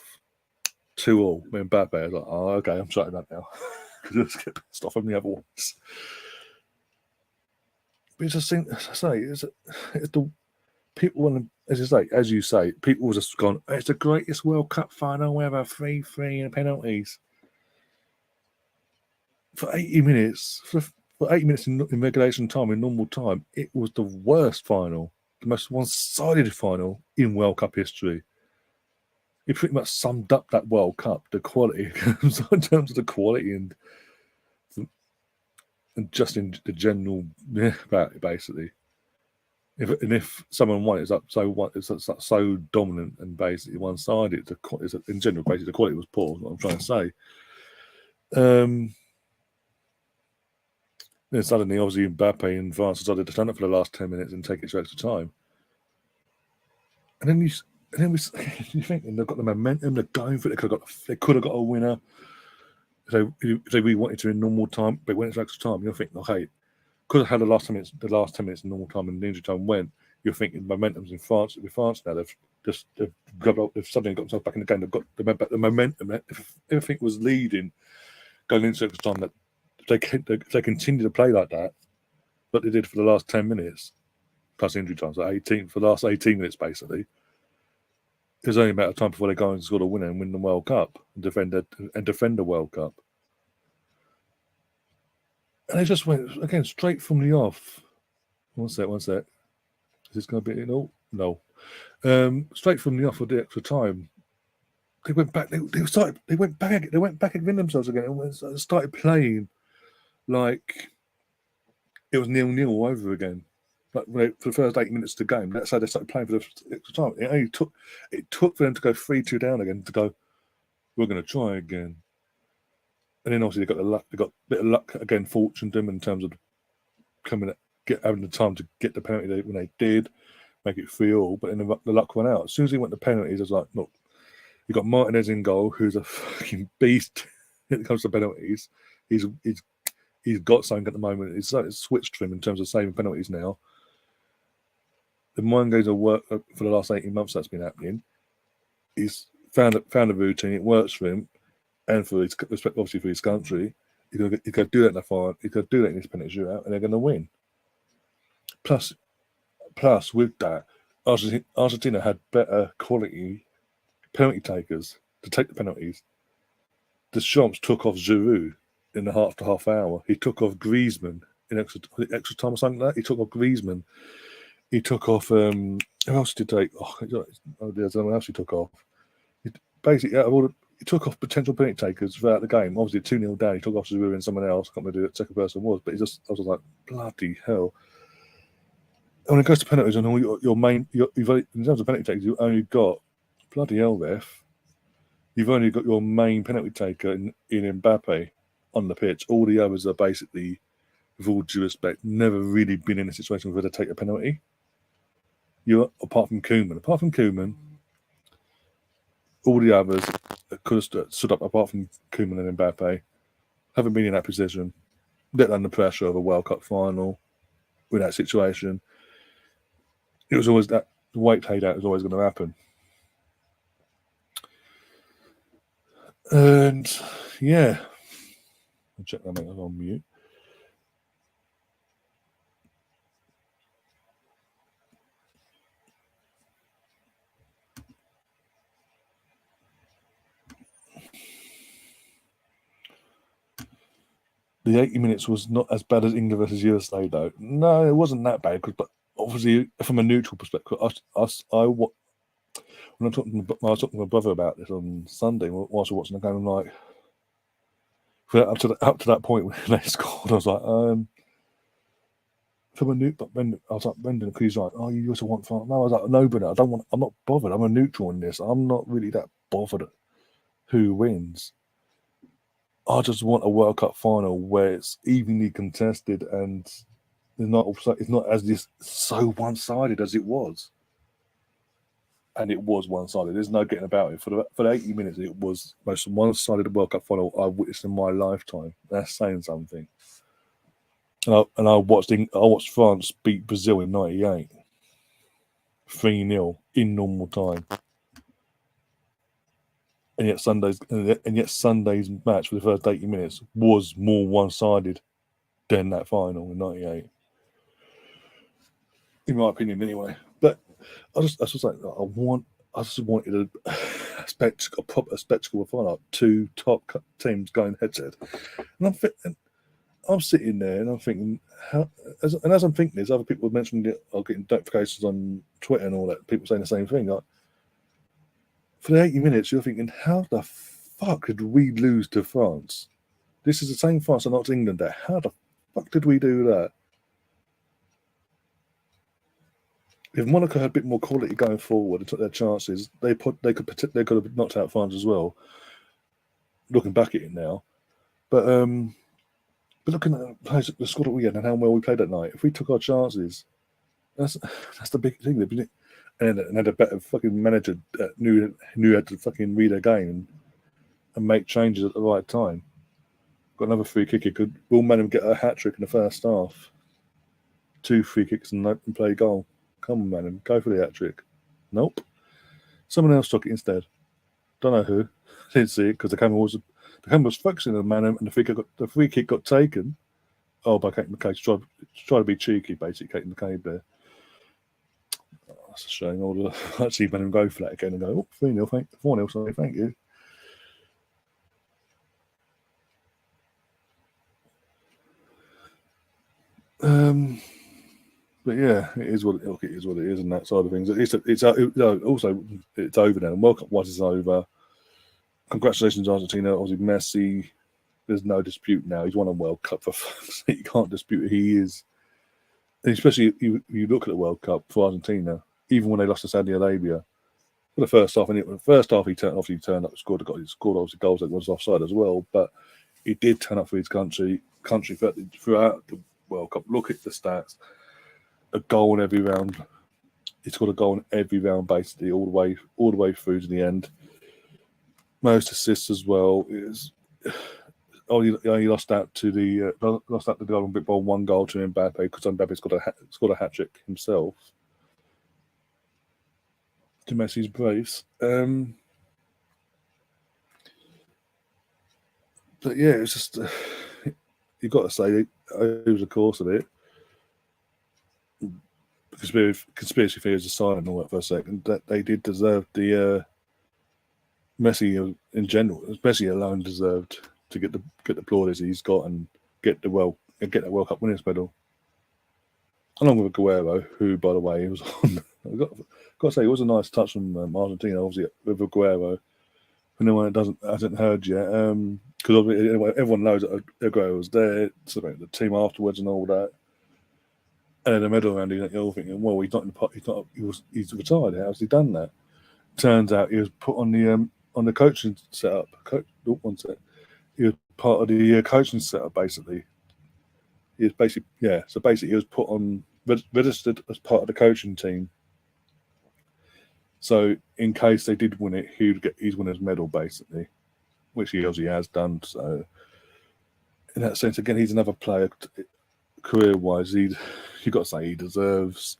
S1: 2-2. Mbappe, I was like, oh, okay, I'm shutting up now. Because I just get pissed off on the other ones. But it's just, as I say, it's the people want to, as you say, people just gone, it's the greatest World Cup final. We have a 3-3 and penalties. For 80 minutes, for 80 minutes in regulation time, in normal time, it was the worst final, the most one-sided final in World Cup history. It pretty much summed up that World Cup, the quality, in terms of the quality and just in the general about it, basically. If someone won, it's so dominant and basically one-sided. In general, basically the quality was poor. What I'm trying to say. Then suddenly, obviously, Mbappe and France decided to stand up for the last 10 minutes and take it to extra time. And then you think they've got the momentum, they're going for it. They could have got a winner. If they really wanted to in normal time, but when it's extra time, you're thinking, okay, could have had the last 10 minutes in normal time and the injury time went. You're thinking momentum's in France. With France now, they've suddenly got themselves back in the game. They've got the momentum. If everything was leading going into extra time, that they continue to play like that, but they did for the last 10 minutes plus injury time, so 18 for the last 18 minutes basically. It was only a matter of time before they go and score a winner and win the World Cup and defend the World Cup. And they just went again straight from the off. One sec. Is this going to be no? Straight from the off of the extra time, they went back. They went back and win themselves again and started playing like it was 0-0 all over again. Like for the first 8 minutes of the game, that's how they started playing for the extra time. It took for them to go 3-2 down again to go, we're going to try again. And then obviously they got the luck. They got a bit of luck again, fortuned them in terms of having the time to get the penalty when they did, make it 3-3. But then the luck went out. As soon as he went to penalties, I was like, look, you got Martinez in goal, who's a fucking beast when it comes to penalties. he's got something at the moment. It's switched for him in terms of saving penalties now. The mind games of work for the last 18 months that's been happening. He's found a routine. It works for him, and for his respect, obviously for his country. He's going to do that in the final. He's going to do that in this penalty shootout, and they're going to win. Plus, with that, Argentina had better quality penalty takers to take the penalties. Deschamps took off Giroud in the half hour. He took off Griezmann in extra time or something like that. He took off Griezmann. He took off who else did he take? There's someone else he took off. Basically, he took off potential penalty takers throughout the game. Obviously, 2-0 down. He took off Giroud and someone else. I can't remember who the second person was, but I was just like, bloody hell. When it goes to penalties and all your main, in terms of penalty takers, you only got bloody hell, ref. You've only got your main penalty taker in Mbappe on the pitch. All the others are basically, with all due respect, never really been in a situation where they take a penalty. Apart from Koeman, all the others that could have stood up, apart from Koeman and Mbappe, haven't been in that position. Let under pressure of a World Cup final with that situation. It was always that the weight played out was always going to happen. And yeah, I'll check that make on mute. The 80 minutes was not as bad as England versus USA, though. No, it wasn't that bad. But obviously, from a neutral perspective, when I was talking to my brother about this on Sunday whilst we were watching the game, I'm like, up to that point when they scored, I was like, from a neutral. When I was like, Brendan, because he's like, oh, you also want France? No, I was like, no, Brendan, I'm not bothered. I'm a neutral in this. I'm not really that bothered who wins. I just want a World Cup final where it's evenly contested and it's not as this so one-sided as it was. And it was one-sided. There's no getting about it. For the 80 minutes, it was the most one-sided World Cup final I've witnessed in my lifetime. That's saying something. And I watched France beat Brazil in '98, 3-0 in normal time. And yet Sunday's match for the first 80 minutes was more one-sided than that final in '98, in my opinion, anyway. But I just wanted a proper spectacle of final, two top teams going head-to-head. And I'm sitting there and I'm thinking, as I'm thinking this, other people mentioned it, I'm getting notifications on Twitter and all that, people saying the same thing. Like, for the 80 minutes, you're thinking, how the fuck did we lose to France? This is the same France and not England there. How the fuck did we do that? If Monaco had a bit more quality going forward and took their chances, they could have knocked out France as well. Looking back at it now, but looking at the squad that we had and how well we played that night, if we took our chances, that's the big thing. And had a better fucking manager that knew how to fucking read a game and make changes at the right time. Got another free kick. Will Manham get a hat trick in the first half? 2 free kicks and open play goal. Come on, Manham, go for the hat trick. Nope. Someone else took it instead. Don't know who. Didn't see it because the camera was focusing on Manham and the free kick got taken. Oh, by Kate McKay. Try to be cheeky, basically, Kate McKay there. That's a shame. I'd see Manham go for that again and go, 3-0, 4-0, sorry, thank you. But yeah, it is what it is, and that side of things. It's over now. The World Cup was over. Congratulations, Argentina. Obviously, Messi. There's no dispute now. He's won a World Cup for fuck's sake. You can't dispute it. He is. And especially if you look at the World Cup for Argentina, even when they lost to Saudi Arabia, for the first half, he turned up, scored obviously goals that was offside as well, but he did turn up for his country throughout the World Cup. Look at the stats. A goal in every round. He scored a goal in every round, basically, all the way through to the end. Most assists as well. he lost out to the Golden Big Ball 1 goal to Mbappe because Mbappe scored a hat trick himself to Messi's brace. But yeah, it's just you've got to say over the course of it, conspiracy theories aside and all that for a second, that they did deserve the Messi in general. Messi alone deserved to get the plaudits he's got and get that World Cup winners medal, along with Aguero, who, by the way, was on. I've got to say, it was a nice touch from Argentina, obviously with Aguero. For anyone that hasn't heard yet, because everyone knows that Aguero was there, so the team afterwards and all that, and then the medal round, you're all thinking, well, he's not in the pot. He's retired. How's he done that? Turns out he was put on the coaching setup. He was part of the coaching setup, basically. He was basically he was put on registered as part of the coaching team. So in case they did win it, he'd get his winner's medal, basically, which he obviously has done. So in that sense, again, he's another player career-wise. You've got to say he deserves,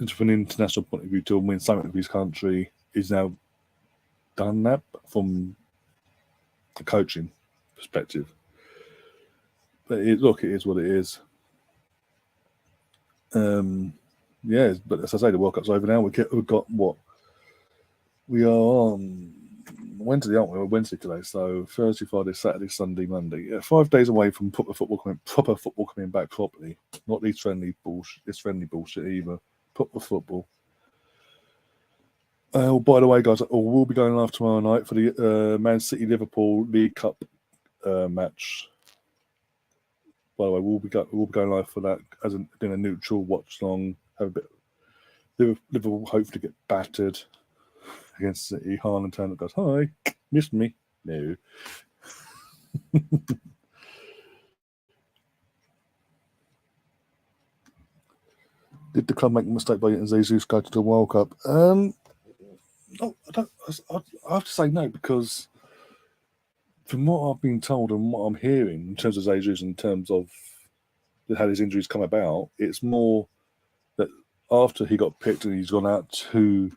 S1: from an international point of view, to win something for his country. He's now done that from the coaching perspective. But it is what it is. But as I say, the World Cup's over now. We've got what? We are on Wednesday, aren't we? We're Wednesday today, so Thursday, Friday, Saturday, Sunday, Monday. Yeah, 5 days away from proper football coming back properly. Not these friendly bullshit either. Proper football. By the way, guys, we'll be going live tomorrow night for the Man City Liverpool League Cup match. By the way, we'll be going live for that as a neutral watch long. Have a bit. Liverpool hopefully get battered against City. Haaland turns up, goes, "Hi, missed me." No. Did the club make a mistake by getting Jesus go to the World Cup? No, I have to say no, because from what I've been told and what I'm hearing in terms of Jesus, in terms of how his injuries come about, it's more that after he got picked and he's gone out to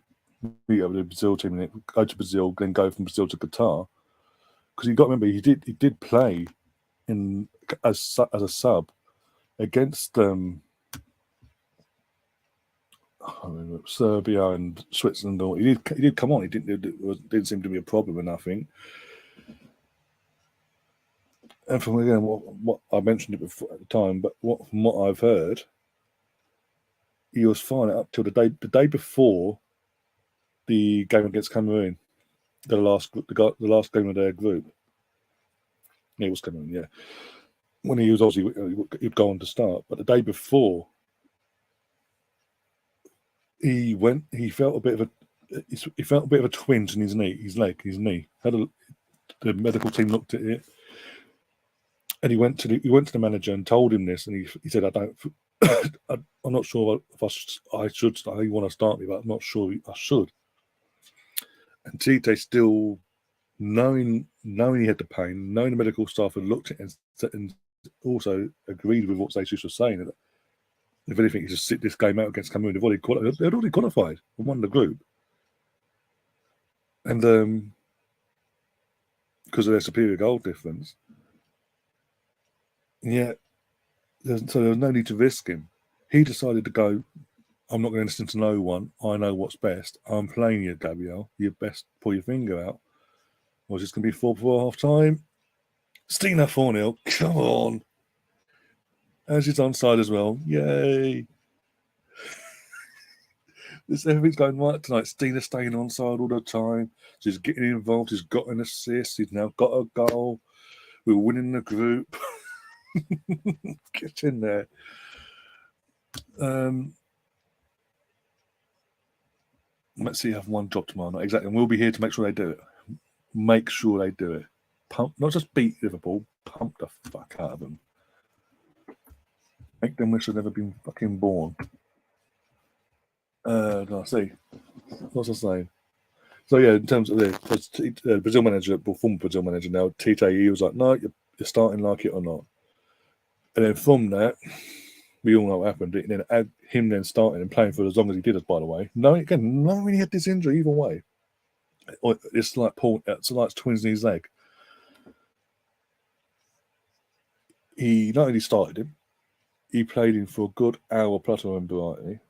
S1: meet up with the Brazil team and go to Brazil, then go from Brazil to Qatar. Because you got to remember, he did play as a sub against Serbia and Switzerland. He did come on. It didn't seem to be a problem, and I think. And from again, what I mentioned it before at the time, but from what I've heard, he was fine up till the day before the game against Cameroon, the last game of their group. It was Cameroon, yeah. When he was obviously he'd go on to start, but the day before he felt a bit of a twinge in his knee. The medical team looked at it. And he went to the manager and told him this, and he said, I'm not sure if I should. I want to start me, but I'm not sure I should." And Tite, still knowing he had the pain, knowing the medical staff had looked at it and also agreed with what Jesus was saying, that if anything, he should sit this game out against Cameroon. They'd already qualified and won the group, and because of their superior goal difference. Yeah, so there was no need to risk him. He decided to go, "I'm not going to listen to no one. I know what's best. I'm playing you, Gabriel. You best pull your finger out. Was this going to be 4 before half time? Stina 4-0. Come on." And she's onside as well. Yay. Everything's going right tonight. Stina staying onside all the time. She's getting involved. She's got an assist. She's now got a goal. We're winning the group. Get in there. Let's see, have one job tomorrow night. Exactly. And we'll be here to make sure they do it. Make sure they do it. Not just beat Liverpool, pump the fuck out of them. Make them wish they'd never been fucking born. I see. What's I saying? So yeah, in terms of the Brazil manager, former Brazil manager now, Tite, he was like, no, you're starting like it or not. And then from that, we all know what happened. And then add him then starting and playing for as long as he did, by the way. Knowing he had this injury either way. It's like twins in his leg. He not only started him, he played him for a good hour plus, I remember rightly.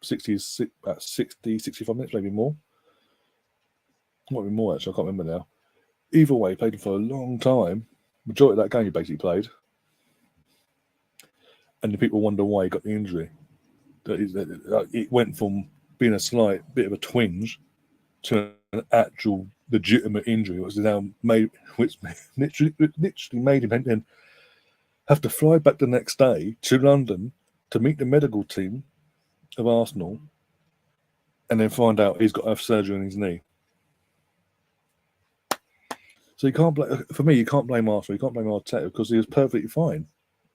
S1: 65 minutes, maybe more. Might be more, actually, I can't remember now. Either way, he played him for a long time. Majority of that game he basically played. And the people wonder why he got the injury. It went from being a slight bit of a twinge to an actual legitimate injury, which literally made him then have to fly back the next day to London to meet the medical team of Arsenal, and then find out he's got to have surgery on his knee. So you can't blame. For me, you can't blame Arsenal. You can't blame Arteta because he was perfectly fine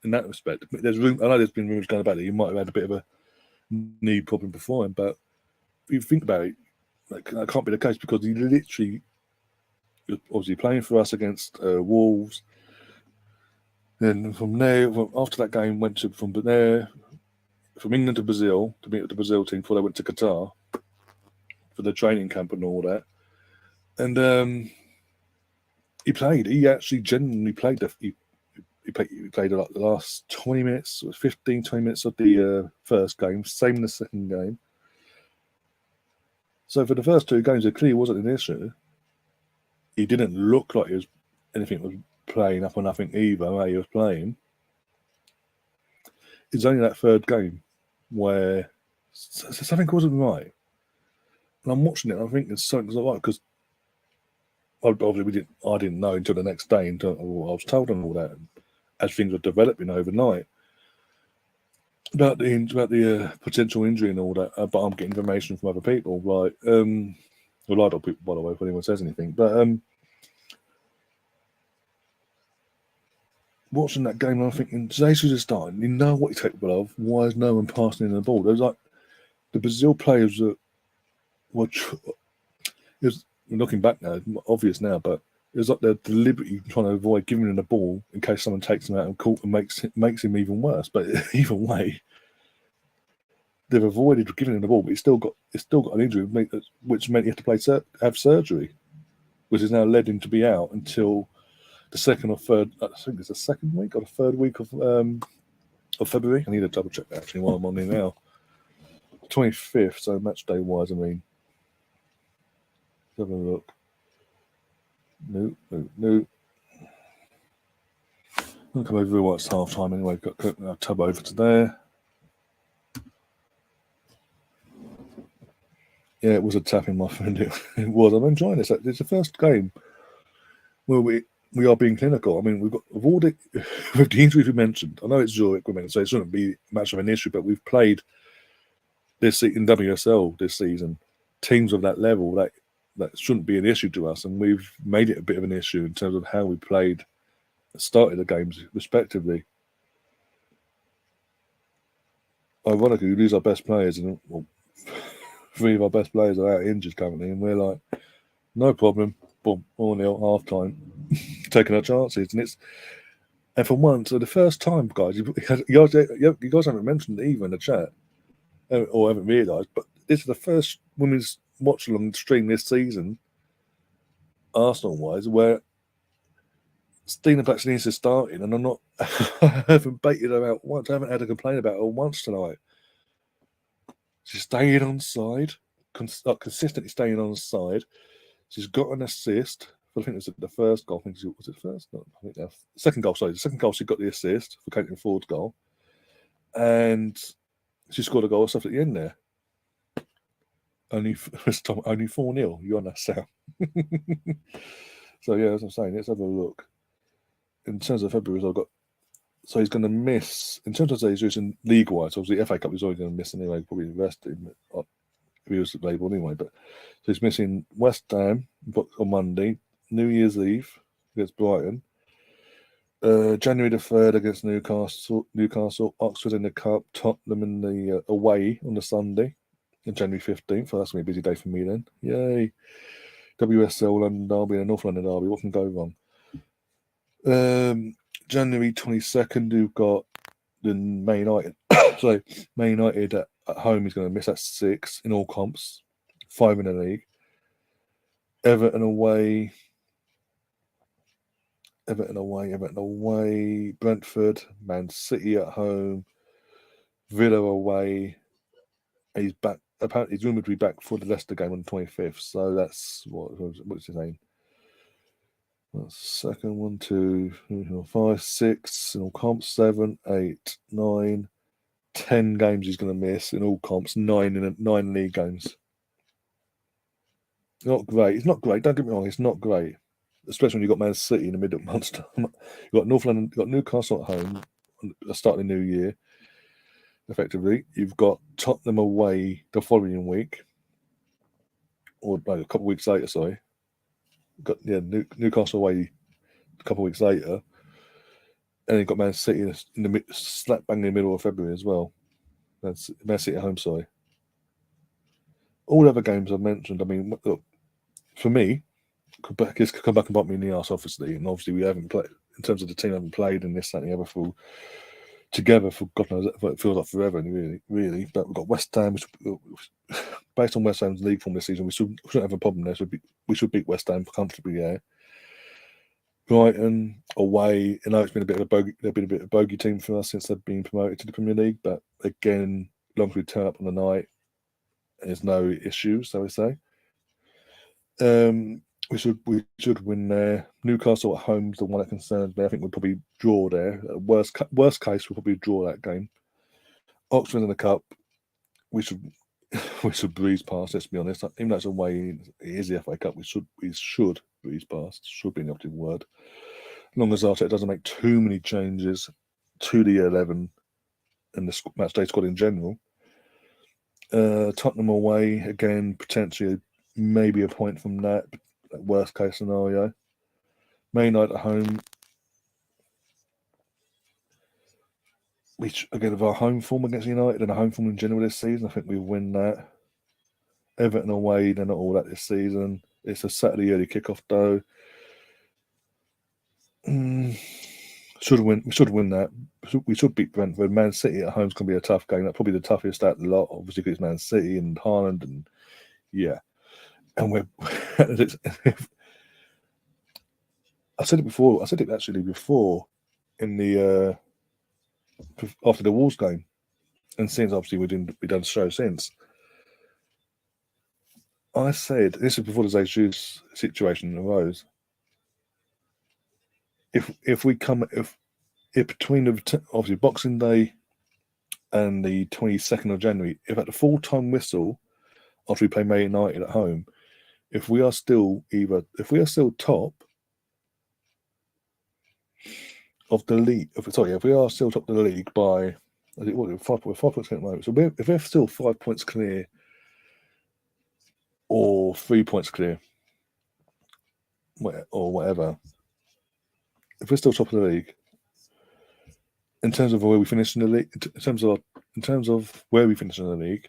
S1: in that respect. There's room. I know there's been rumours going about it. He might have had a bit of a knee problem before him, but if you think about it, that can't be the case because he literally was obviously playing for us against Wolves. Then from there, after that game, went to from England to Brazil to meet with the Brazil team before they went to Qatar for the training camp and all that. And he played. He actually genuinely played. He played like the last 20 minutes, 15, 20 minutes of the first game, same in the second game. So for the first two games, it clearly wasn't an issue. He didn't look like anything was playing up or nothing either, how he was playing. It's only that third game where something wasn't right. And I'm watching it and I think there's something's not right because obviously I didn't know until the next day until I was told and all that as things were developing overnight about the potential injury and all that. But I'm getting information from other people, like reliable people, by the way, if anyone says anything. But watching that game, I'm thinking, Jesus is starting. You know what he's capable of. Why is no one passing in the ball? There's like the Brazil players that were. Looking back now, obvious now, but it was like they're deliberately trying to avoid giving him the ball in case someone takes him out and makes him even worse. But either way, they've avoided giving him the ball, but he's still got an injury, which meant he had to have surgery, which has now led him to be out until the second or third. I think it's the second week or the third week of February. I need to double check that actually while I'm on here now. 25th, so match day wise, I mean. Let's have a look. No. I'll come over while it's half time anyway. Got our tab over to there. Yeah, it was a tapping, my friend. It was. I'm enjoying this. It's the first game where we are being clinical. I mean, we've got with the injuries we mentioned. I know it's Zürich, so it shouldn't be much of an issue. But we've played this in WSL this season. Teams of that level that shouldn't be an issue to us, and we've made it a bit of an issue in terms of how we played, started the games respectively. Ironically, we lose our best players, and three of our best players are out injured currently, and we're like, no problem, boom, 4-0, half time, taking our chances, and for once, so the first time, guys, you guys haven't mentioned it either in the chat, or haven't realised, but this is the first women's watch-along stream this season, Arsenal-wise, where Stina Blackstenius is starting, and I haven't baited her out once. I haven't had a complaint about her once tonight. She's staying on side, consistently staying on side. She's got an assist. I think it was the first goal. Was it the first? No, I think the second goal. Sorry, the second goal. She got the assist for Caitlin Ford's goal, and she scored a goal herself at the end there. Only 4-0. You understand? So yeah, as I'm saying, let's have a look. In terms of February, so he's going to miss in terms of Jesus in league-wise. Obviously, FA Cup he's already going to miss anyway. Probably rested if he was available anyway. But so he's missing West Ham on Monday, New Year's Eve against Brighton, January the 3rd against Newcastle, Oxford in the Cup, Tottenham in the away on the Sunday, and January 15th. So that's going to be a busy day for me then. Yay! WSL London Derby and North London Derby. What can go wrong? January 22nd, we've got the Man United. So Man United at home is going to miss at 6 in all comps, 5 in the league. Everton away. Brentford, Man City at home, Villa away. He's back. Apparently, he's rumoured to be back for the Leicester game on the 25th. So that's what's his name? That's second 1, 2, 3, 4, 5, 6 in all comps, 7, 8, 9, 10 games he's going to miss in all comps, 9 league games. Not great. It's not great. Don't get me wrong. It's not great, especially when you've got Man City in the middle of monster. You've got North London, you've got Newcastle at home, starting the new year. Effectively, you've got Tottenham away the following week, or no, a couple of weeks later. Sorry, Newcastle away a couple of weeks later, and you've got Man City in the slap bang in the middle of February as well. That's Man City at home. Sorry, all the other games I've mentioned. I mean, look, for me, could come back and bite me in the arse, obviously, and obviously we haven't played in terms of the team. Haven't played in this, that, and the other together for God knows what it feels like forever, really. But we've got West Ham, which, based on West Ham's league form this season, we shouldn't have a problem there. So we should beat West Ham comfortably. Yeah. Brighton away. I know it's been a bit of a bogey. They've been a bit of a bogey team for us since they've been promoted to the Premier League. But again, as long as we turn up on the night, there's no issues. So we say. We should win there. Newcastle at home is the one that concerns me. I think we'll probably draw there. Worst case, we'll probably draw that game. Oxford in the Cup, we should breeze past. Let's be honest. Even though it's away, it is the FA Cup. We should breeze past. Should be an operative word. As long as Arteta doesn't make too many changes to the 11 and the matchday squad in general. Tottenham away again, potentially maybe a point from that. Worst case scenario. Man United at home. Again, with our home form against United and our home form in general this season, I think we win that. Everton away, they're not all that this season. It's a Saturday early kickoff though. Should win. We should win that. We should beat Brentford. Man City at home is going to be a tough game. That's probably the toughest out of the lot. Obviously, because it's Man City and Haaland, and yeah. And we're. I said it before. I said it actually before in the after the Wolves game, and since obviously we've done the show since. I said this is before the Jesus situation arose. If between obviously Boxing Day and the 22nd of January, if at the full-time whistle after we play Man United at home, if we are still top of the league, if we are still top of the league by, I think 5 points clear at the moment. So if we're still 5 points clear or 3 points clear or whatever, if we're still top of the league, in terms of where we finish in the league, in terms of where we finish in the league,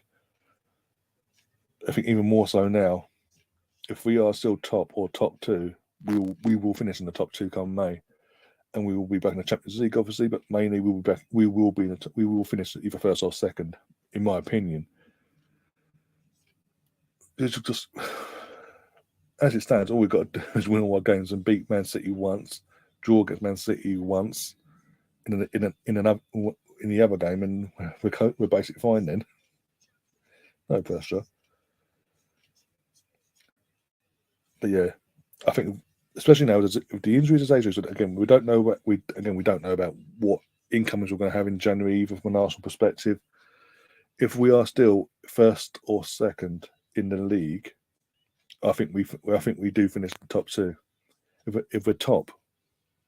S1: I think even more so now. If we are still top or top 2, we will finish in the top 2 come May, and we will be back in the Champions League, obviously. But mainly, we will be back. We will finish either first or second, in my opinion. It's just as it stands, all we've got to do is win all our games and beat Man City once, draw against Man City once, in the other game, and we're basically fine then. No pressure. But yeah, I think especially now with the injuries as Asia, again, we don't know about what incomings we're going to have in January, either from an Arsenal perspective. If we are still first or second in the league, I think we do finish the top 2. If we're top,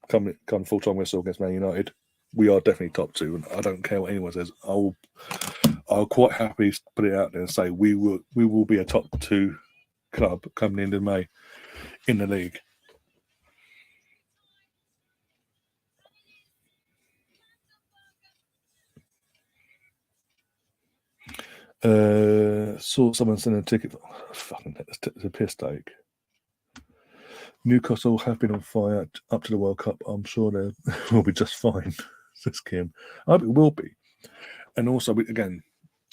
S1: come full-time whistle against Man United, we are definitely top 2, and I don't care what anyone says. I'll quite happily put it out there and say we will be a top 2 club coming into May in the league. Saw someone send a ticket. Fucking, it's a piss take. Newcastle have been on fire up to the World Cup. I'm sure they will be just fine, says Kim. I hope it will be. And also, again,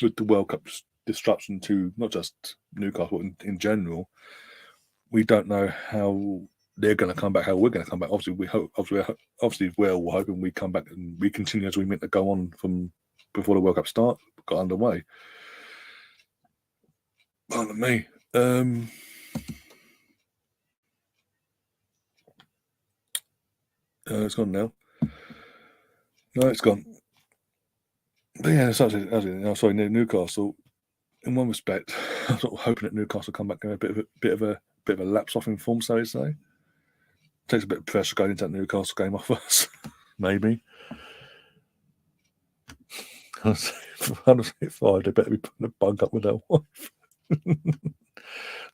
S1: with the World Cup disruption to not just Newcastle in general, we don't know how they're going to come back, how we're going to come back. Obviously, we hope. Obviously, we're hoping we come back and we continue as we meant to go on from before the World Cup got underway. Pardon me. It's gone now. No, it's gone. But yeah, it's actually sorry, Newcastle. In one respect, I'm sort of hoping that Newcastle come back and a bit of a lapse off in form, so to say. Takes a bit of pressure going into that Newcastle game off us, maybe. 105, they better be putting a bug up with their wife.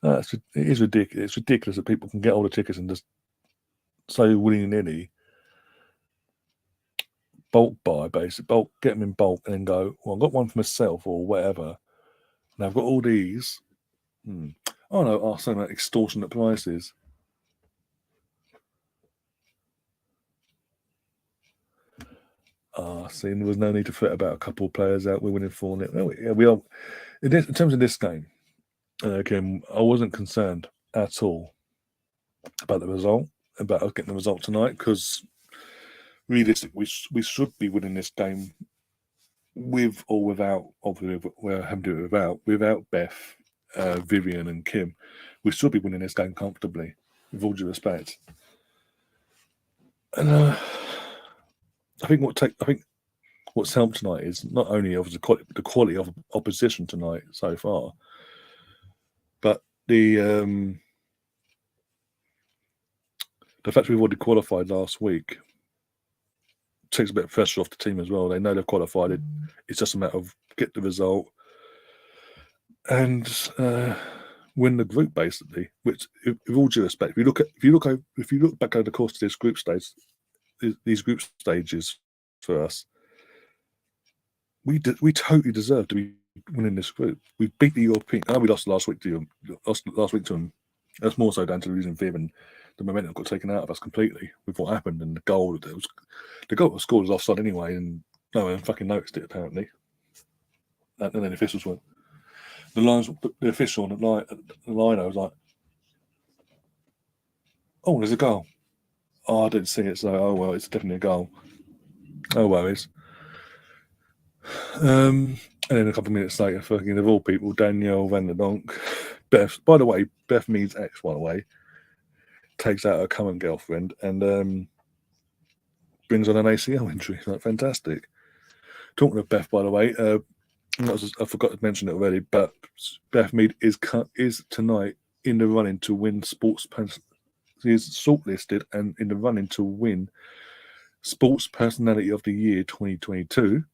S1: It is ridiculous. It's ridiculous that people can get all the tickets and just so willy-nilly bulk buy, basically, get them in bulk and then go, well, I've got one for myself or whatever. And I've got all these. Oh no, I'll say that extortionate prices. See, there was no need to fret about a couple of players out. We're winning 4-0. Yeah, we are. In terms of this game, again, I wasn't concerned at all about the result, about us getting the result tonight, because realistically, we should be winning this game with or without. Obviously, we're having to do it without Beth, Vivian, and Kim. We should be winning this game comfortably, with all due respect. And I think what's helped tonight is not only of the quality of opposition tonight so far, but the fact we've already qualified last week takes a bit of pressure off the team as well. They know they've qualified. It's just a matter of get the result and win the group, basically. Which, with all due respect, if you look back over the course of this group stage, these group stages for us, we totally deserve to be winning this group. We beat the European. I know we lost last week to them. That's more so down to losing Viv, and the momentum got taken out of us completely with what happened, and the goal that was scored was offside anyway, and no one fucking noticed it apparently. And then the officials went. The official on the line, I was like, "Oh, there's a goal." Oh, I didn't see it, so oh well, it's definitely a goal. Oh well, it's. And then a couple of minutes later, fucking of all people, Danielle Van der Donk, Beth. By the way, Beth Mead's ex, by the way, takes out her current girlfriend and brings on an ACL injury. Like, fantastic. Talking of Beth, by the way, I forgot to mention it already, but Beth Mead is tonight in the running to win She is shortlisted and in the running to win Sports Personality of the Year 2022.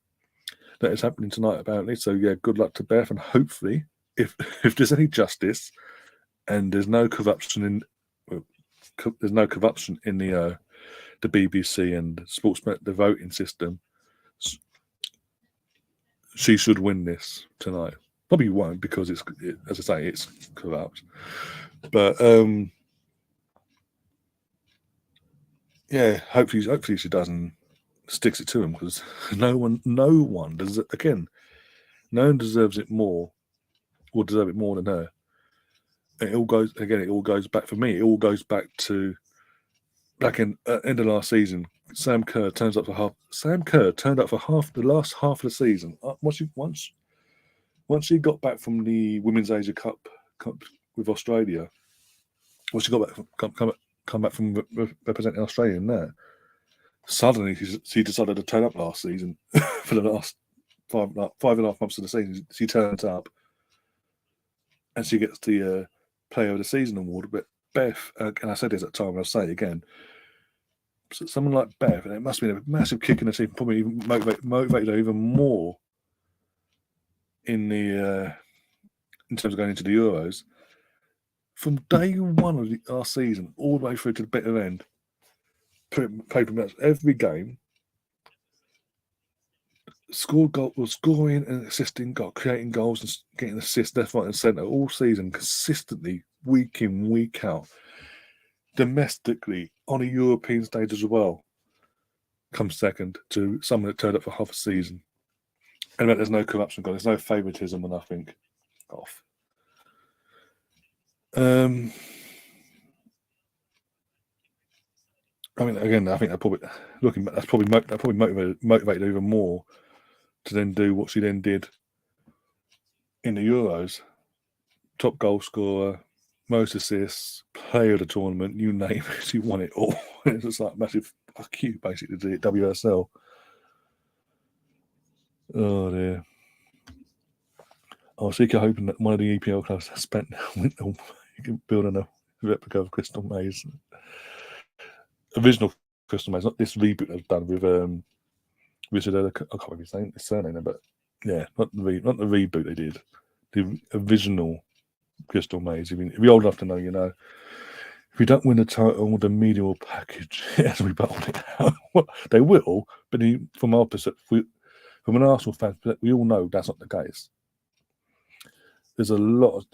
S1: That is happening tonight, apparently. So yeah, good luck to Beth, and hopefully, if there's any justice and there's no corruption in the BBC and the voting system, she should win this tonight. Probably won't, because as I say, it's corrupt. But yeah, hopefully she doesn't sticks it to him, because no one does it. Again, no one deserves it more or deserve it more than her. It all goes back, for me. It all goes back to back in end of last season. Sam Kerr turned up for half the last half of the season. Once she got back from the Women's Asia Cup with Australia, once she got back come back from representing Australia in there, suddenly she decided to turn up last season for the last 5.5 months of the season. She turns up and she gets the Player of the Season award. But Beth, and I said this at the time, and I'll say it again, someone like Beth, and it must be a massive kick in the teeth, probably even motivated her even more in terms of going into the Euros. From day one of our season, all the way through to the bitter end, played pretty much every game, scoring and assisting, creating goals and getting assists left, right, and centre all season, consistently, week in, week out. domestically on a European stage as well comes second to someone that turned up for half a season. And there's no corruption going, there's no favouritism or nothing off. I mean, again, I think that probably looking back, that probably motivated even more to then do what she then did in the Euros. Top goal scorer, most assists, player of the tournament, you name it, she won it all. It's just like massive fuck you, basically, to the WSL. Oh dear. I was really hoping that one of the EPL clubs has spent building a replica of Crystal Maze. Original Crystal Maze, not this reboot they've done with Richard. I can't remember his surname, but yeah, not the reboot they did. The original Crystal Maze. If you're old enough to know, you know. If we don't win the title, the media will package it as we bottle it out. They will, but from our perspective, from an Arsenal fan, we all know that's not the case. There's there'll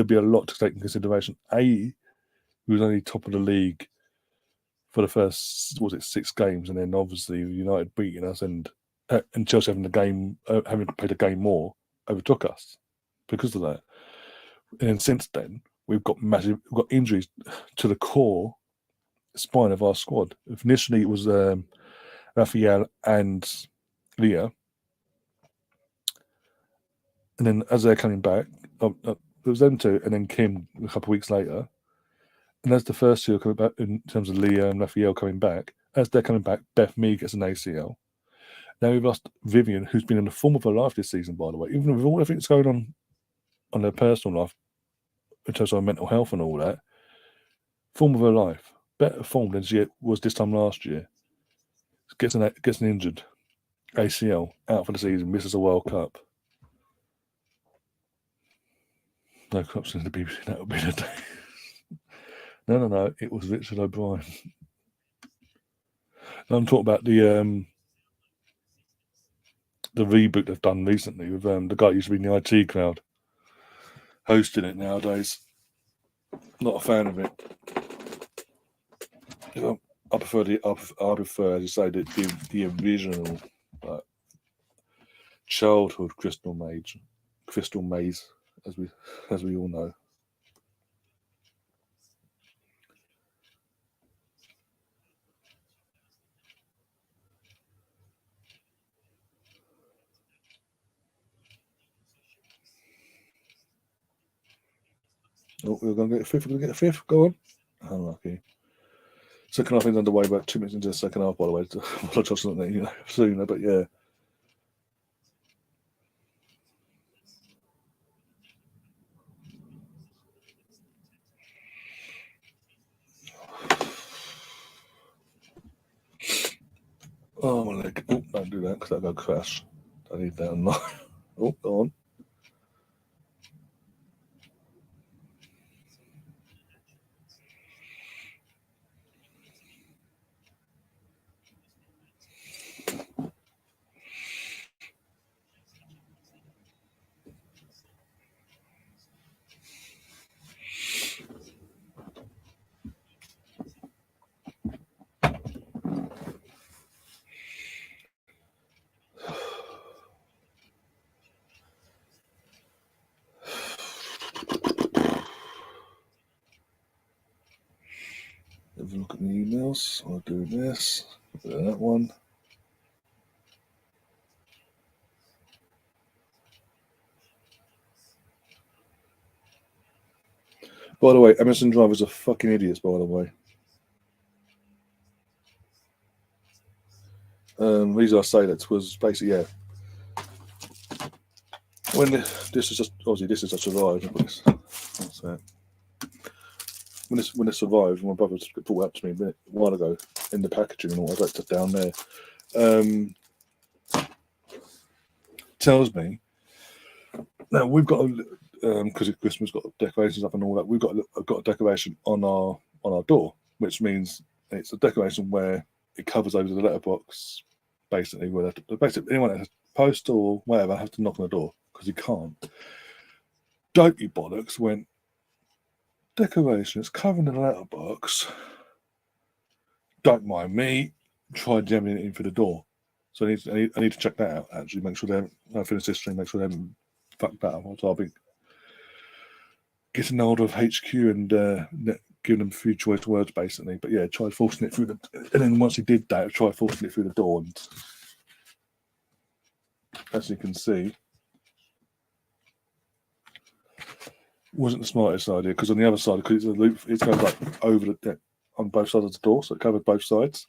S1: be a lot to take in consideration. We was only top of the league for the first 6 games, and then obviously United beating us and Chelsea having played a game more overtook us because of that. And since then, we've got injuries to the core spine of our squad. Initially, it was Raphael and Leah, and then as they're coming back, it was them two, and then Kim a couple of weeks later. And as the first two are coming back, in terms of Leah and Raphael coming back, as they're coming back, Beth Mead gets an ACL. Now we've lost Vivian, who's been in the form of her life this season, by the way. Even with all everything that's going on her personal life, in terms of her mental health and all that, form of her life, better form than she was this time last year. Gets an injured ACL, out for the season, misses a World Cup. No corruption in the BBC, that would be the day. No, it was Richard O'Brien. I'm talking about the reboot they've done recently with the guy who used to be in the IT crowd hosting it nowadays. Not a fan of it. I prefer as you say, the original childhood Crystal Maze, as we all know. Oh, we're going to get a fifth. We're going to get a fifth. Go on. Unlucky. Second half is underway. About 2 minutes into the second half, by the way. Apologise on that, sooner, but yeah. Oh, my leg. Oh, don't do that because that'll go crash. I need that on. Oh, go on. Have a look at the emails. I'll do this. That one. By the way, Emerson drivers are fucking idiots, by the way. The reason I say that was basically, yeah. When this is just obviously this is a survive. What's that? When it survived, my brother brought it up to me a while ago in the packaging and all that, just down there. Tells me now we've got because Christmas got decorations up and all that. We've got a decoration on our door, which means it's a decoration where it covers over the letterbox, basically. Where anyone that has a post or whatever has to knock on the door because you can't. Dopey bollocks went Decoration. It's covered in a letterbox. Don't mind me. Try jamming it in through the door. So I need to check that out, actually. Make sure they haven't, I finish this stream, make sure they haven't fucked that up. So I'll be getting hold of HQ and giving them a few choice words, basically. But yeah, try forcing it through the... And then once he did that, try forcing it through the door. And as you can see, wasn't the smartest idea, because on the other side, because it's a loop, it's kind of like over the on both sides of the door, so it covered both sides.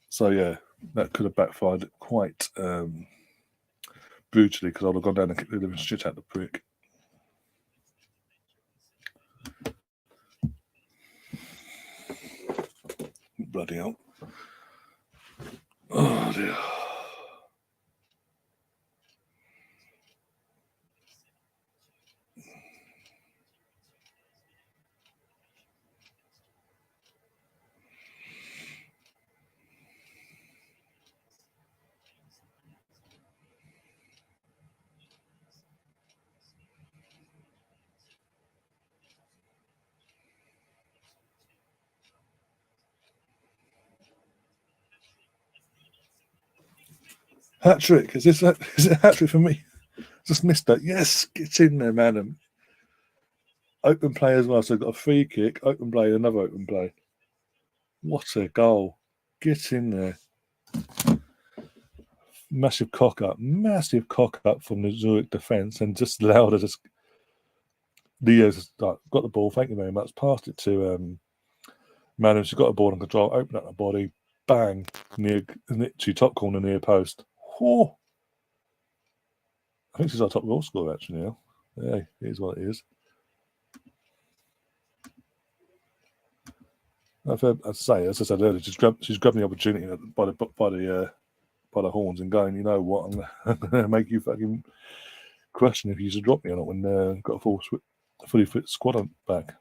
S1: So yeah, that could have backfired quite brutally, because I'd have gone down and kicked the living shit out of the prick. Bloody hell. Oh dear. Hat trick. Is it a hat trick for me? Just missed that. Yes, get in there, man. Open play as well. So I've got a free kick, open play, another open play. What a goal. Get in there. Massive cock up from the Zürich defence, and just allowed her just... Leo's got the ball, thank you very much, passed it to Madam. She's got the ball and control, open up the body, bang, near top corner, near post. Oh, I think she's our top goal scorer actually now. Yeah, it is what it is. As I said earlier, she's grabbing the opportunity by the horns and going, you know what, I'm going to make you fucking question if you should drop me or not when got a fully fit squad on back.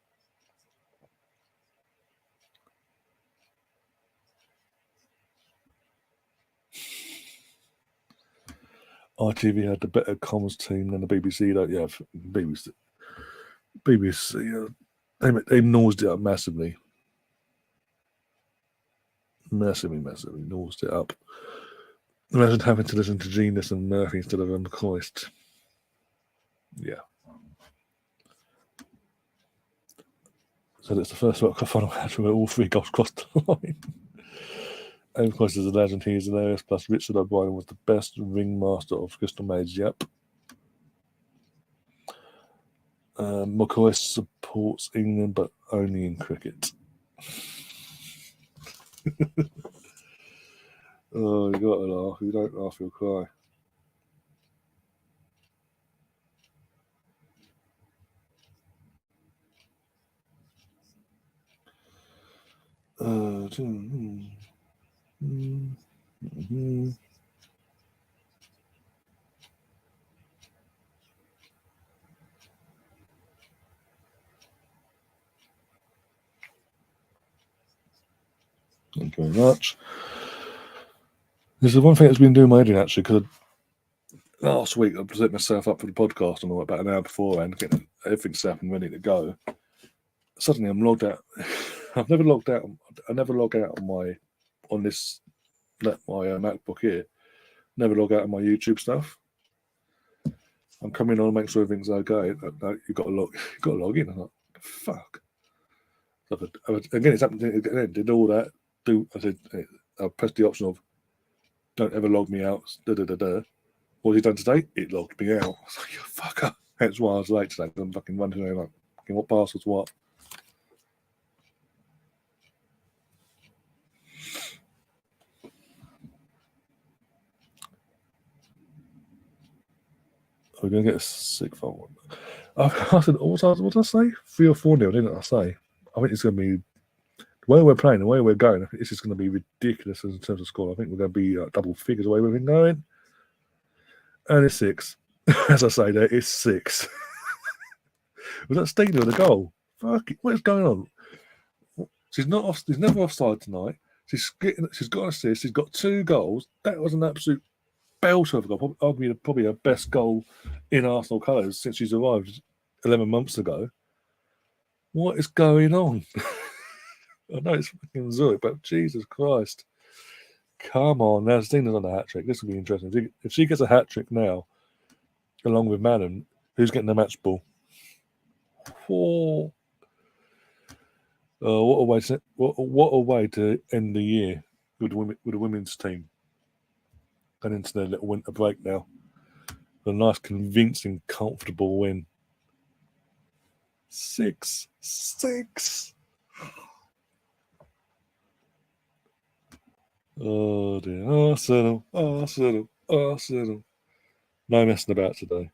S1: ITV had the better comms team than the BBC. Don't you have BBC? They nosed it up massively. Massively nosed it up. Imagine having to listen to Genius and Murphy instead of McCoist. Yeah. So that's the first World Cup final match where all three goals crossed the line. And of course, there's a legend, he's hilarious. Plus, Richard O'Brien was the best ringmaster of Crystal Maids. Yep. McCoist supports England, but only in cricket. Oh, you got to laugh. If you don't laugh, you'll cry. Thank you very much. This is one thing that's been doing my head in, actually, because last week I set myself up for the podcast and all about an hour beforehand, getting everything set up and ready to go. Suddenly I'm logged out. I never log out on my MacBook here. Never log out on my YouTube stuff. I'm coming on and make sure everything's okay. No, you've got to log in. I'm like, fuck. Again, it's happened again. Did all that. I pressed the option of don't ever log me out. What has he done today? It logged me out. I was like, you fucker. That's why I was late today. I'm fucking wondering like, what password's what. We're going to get a sick phone. I said, what did I say? 3 or 4 nil, didn't I say? I think it's going to be the way we're playing, the way we're going. It's just going to be ridiculous in terms of score. I think we're going to be double figures the way we've been going. And it's 6. As I say, there it's 6. Was that Steele with a goal? Fuck it. What is going on? She's not off. She's never offside tonight. She's got an assist. She's got 2 goals. That was an absolute belter of a goal. Probably her best goal in Arsenal colours since she's arrived 11 months ago. What is going on? I know it's fucking Zurich, but Jesus Christ. Come on. Now, Stina's on a hat trick. This will be interesting. If she gets a hat trick now, along with Madden, who's getting the match ball? Oh, what a way to end the year with the women's team. Going into their little winter break now. A nice, convincing, comfortable win. 6. Oh dear. Arsenal. No messing about today.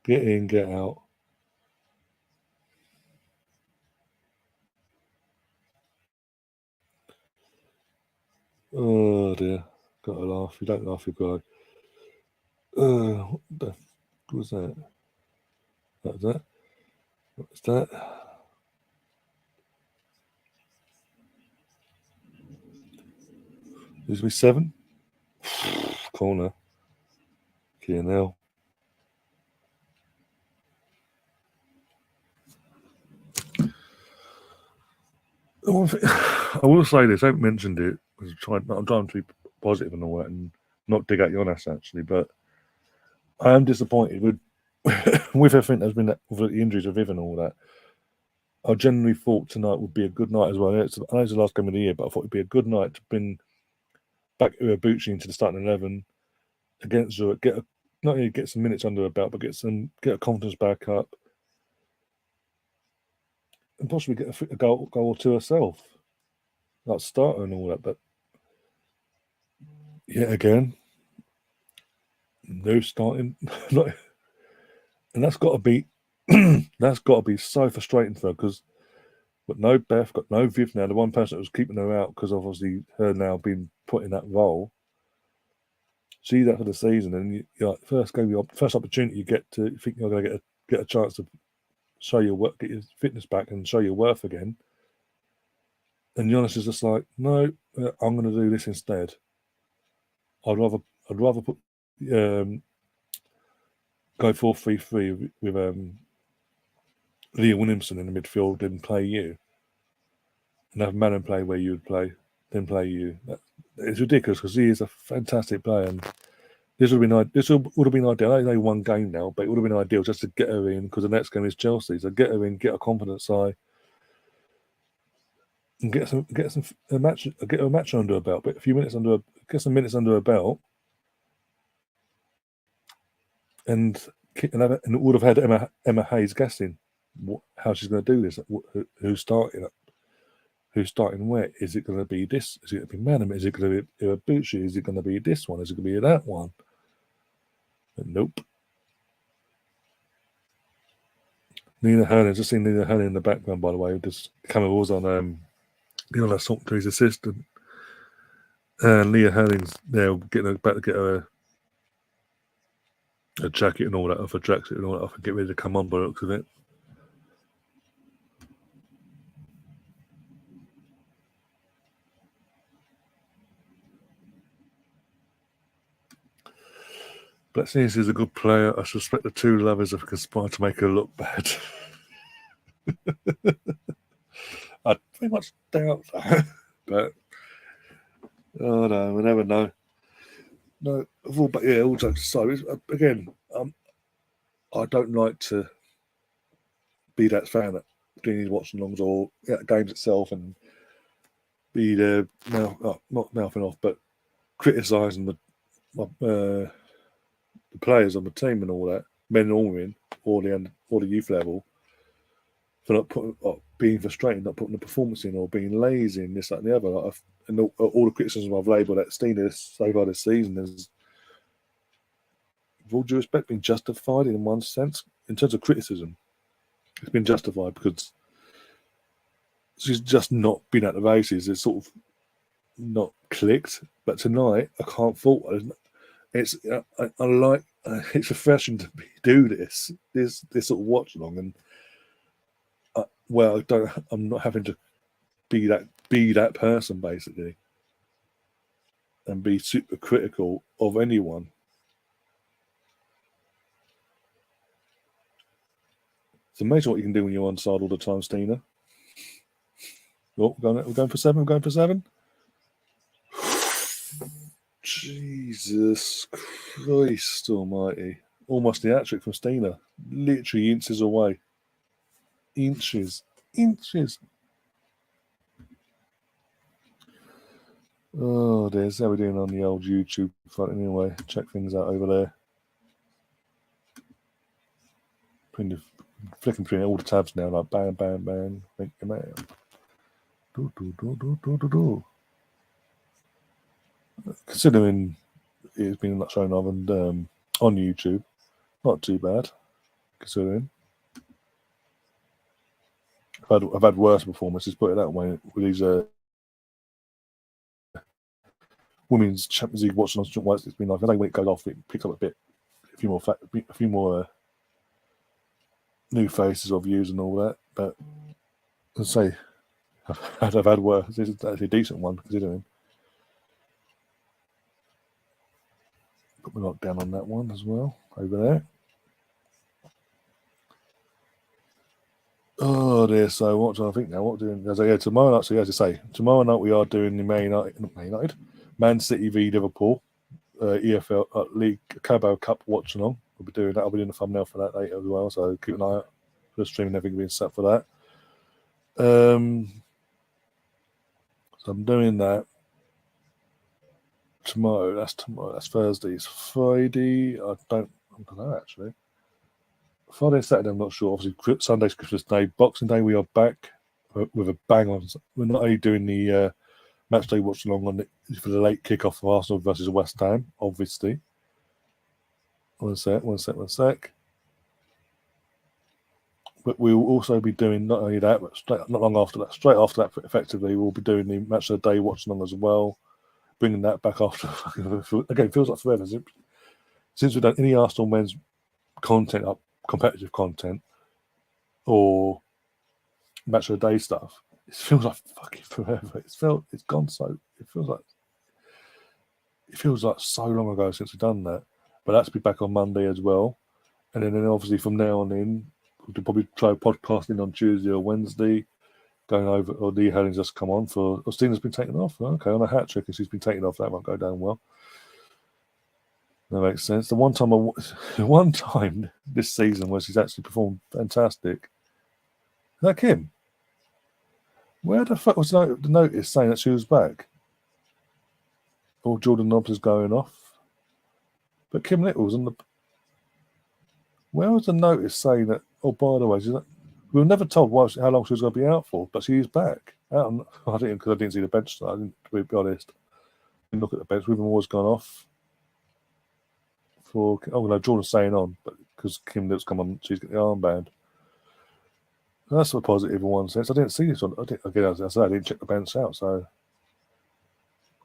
S1: Get in, get out. Oh dear. Gotta laugh. You don't laugh, you cry. What the f was that? What was that? What was that? Is we 7? Corner. Now. I will say this, I haven't mentioned it. I'm trying to be positive and all that and not dig at your ass actually, but I am disappointed with with everything that's been with the injuries of Viv and all that. I genuinely thought tonight would be a good night as well. I know it's the last game of the year, but I thought it'd be a good night to bring back Uefa into the starting 11 against Zurich, not only get some minutes under her belt, but get her confidence back up, and possibly get a goal or two herself, like starter and all that. But yet again, no starting, and that's got to be so frustrating for her because. Got no Beth, got no Viv now. The one person that was keeping her out because obviously her now being put in that role. She's out for the season, and first opportunity you get to think you're going to get a chance to show your work, get your fitness back, and show your worth again. And Giannis is just like, no, I'm going to do this instead. I'd rather put go 4-3-3 with Leah Williamson in the midfield than play you, and have Manon play where you would play, then play you. It's ridiculous because he is a fantastic player, and this would have been ideal. I know one game now, but it would have been ideal just to get her in because the next game is Chelsea. So get her in, get her confidence high, and get a match under her belt. But get some minutes under her belt, and would have had Emma Hayes guessing how she's going to do this. Who's starting? Who's starting where? Is it going to be this? Is it going to be Madam? Is it going to be Iwabuchi? Is it going to be this one? Is it going to be that one? But nope. Nina Herling, just seen Nina Herling in the background, by the way. This camera was on that talk to his assistant. And Leah Herling's there about to get her a jacket and all that off, a tracksuit and all that off, and get ready to come on by the looks of it. But since he's a good player, I suspect the two lovers have conspired to make her look bad. I very much doubt that. But, oh no, we never know. No, but yeah, all jokes aside, again, I don't like to be that fan at doing these watch-alongs or games itself and be there, not mouthing off, but criticising the players on the team and all that, men and women, or the youth level, for not being frustrated, not putting the performance in, or being lazy and this, that, and the other. And all the criticism I've labelled at Stina so far this season is, with all due respect, been justified in one sense. In terms of criticism, it's been justified because she's just not been at the races. It's sort of not clicked. But tonight, I can't fault her. It's I like it's refreshing to do this sort of watch along, and I'm not having to be that person basically, and be super critical of anyone. It's amazing what you can do when you're on side all the time, Stina. Oh, we're going for 7. We're going for 7. Jesus Christ almighty. Almost the hat trick from Stina. Literally inches away. Inches. Oh, there's how we're doing on the old YouTube front anyway. Check things out over there. Flicking through all the tabs now, like bam, bam, bam. Thank you, man. Considering it's been shown on YouTube, not too bad. Considering I've had worse performances, put it that way, with these women's Champions League watching on once. It's been like I think when it goes off, it picks up a few more new faces or views and all that. But as I say, I've had worse. This is actually a decent one considering. Put my lock down on that one as well over there. Oh dear. So what do I think now? What we're doing? Tomorrow night. So as I say, tomorrow night we are doing the Man City v Liverpool, EFL League Carabao Cup Watchalong. We'll be doing that. I'll be doing the thumbnail for that later as well. So keep an eye out for the stream and everything being set for that. So I'm doing that tomorrow. That's Thursday. It's Friday. I don't know actually. Friday and Saturday, I'm not sure. Obviously, Sunday's Christmas Day. Boxing Day, we are back with a bang on. We're not only doing the match day watch along for the late kickoff of Arsenal versus West Ham, obviously. One sec. But we will also be doing not only that, but straight after that, effectively, we'll be doing the match of the day watch along as well. Bringing that back after again, it feels like forever since we've done any Arsenal men's content up. Competitive content or match of the day stuff. It feels like fucking forever. It feels like so long ago since we've done that. But that's be back on Monday as well. And then obviously from now on in, we'll probably try podcasting on Tuesday or Wednesday, going over or the Helen's just come on for Stina's been taken off. Okay, on a hat trick and she's been taken off, that won't go down well. That makes sense. The one time this season where she's actually performed fantastic. Is that Kim? Where the fuck was the notice saying that she was back? Or Jordan Nobbs is going off. But Kim Little's on the. Where was the notice saying that? Oh, by the way, we were never told how long she was going to be out for, but she is back. I didn't see the bench. I didn't, to be honest. I didn't look at the bench. Ruben Ward's gone off. Jordan's staying on, but because Kim Little's come on, she's got the armband. That's a positive in one sense. I didn't see this one. As I said, I didn't check the bench out, so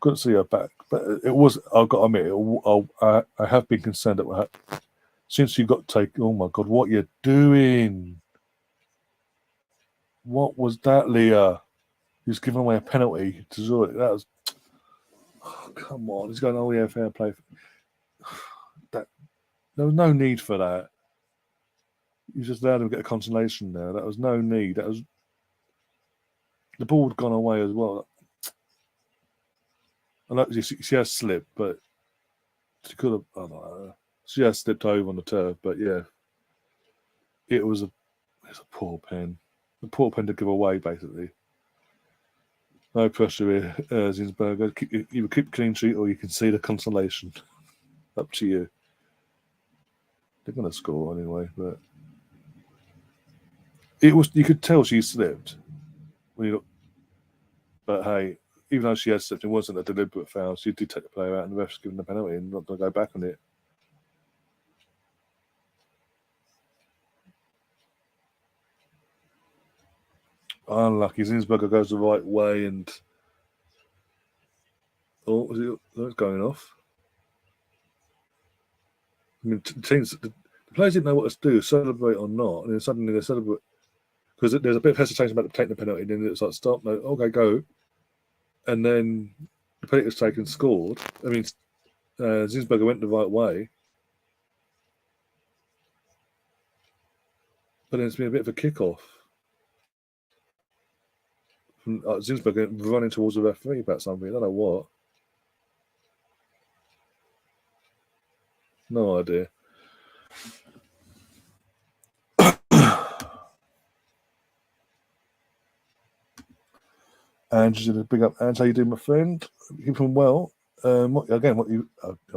S1: couldn't see her back. But it was. I've got to admit, I have been concerned that since you got taken. Oh my God, what you're doing? What was that, Leah? He's giving away a penalty to Zürich. That was. Oh, come on, he's going. Oh yeah, fair play. There was no need for that. You just allowed him to get a consolation there. That was no need. That was the ball had gone away as well. I know she has slipped, but she could have. I don't know. She has slipped over on the turf, but yeah, it was a poor pen. A poor pen to give away, basically. No pressure here, Zinsberger. Either keep clean sheet or you can see the consolation. Up to you. They're going to score anyway, but it was. You could tell she slipped. But hey, even though she had slipped, it wasn't a deliberate foul. She did take the player out, and the ref's given the penalty, and not going to go back on it. Unlucky. Zinsberger goes the right way, and it's going off. I mean, the players didn't know what to do, celebrate or not, and then suddenly they celebrate because there's a bit of hesitation about taking the penalty, and then it's like stop, no, okay, go, and then the penalty was taken, scored. I mean, Zinsberger went the right way. But then it's been a bit of a kick-off. From Zinsberg running towards the referee about something. I don't know what. No idea. And just a big up. And how you doing, my friend? Keeping well. I'm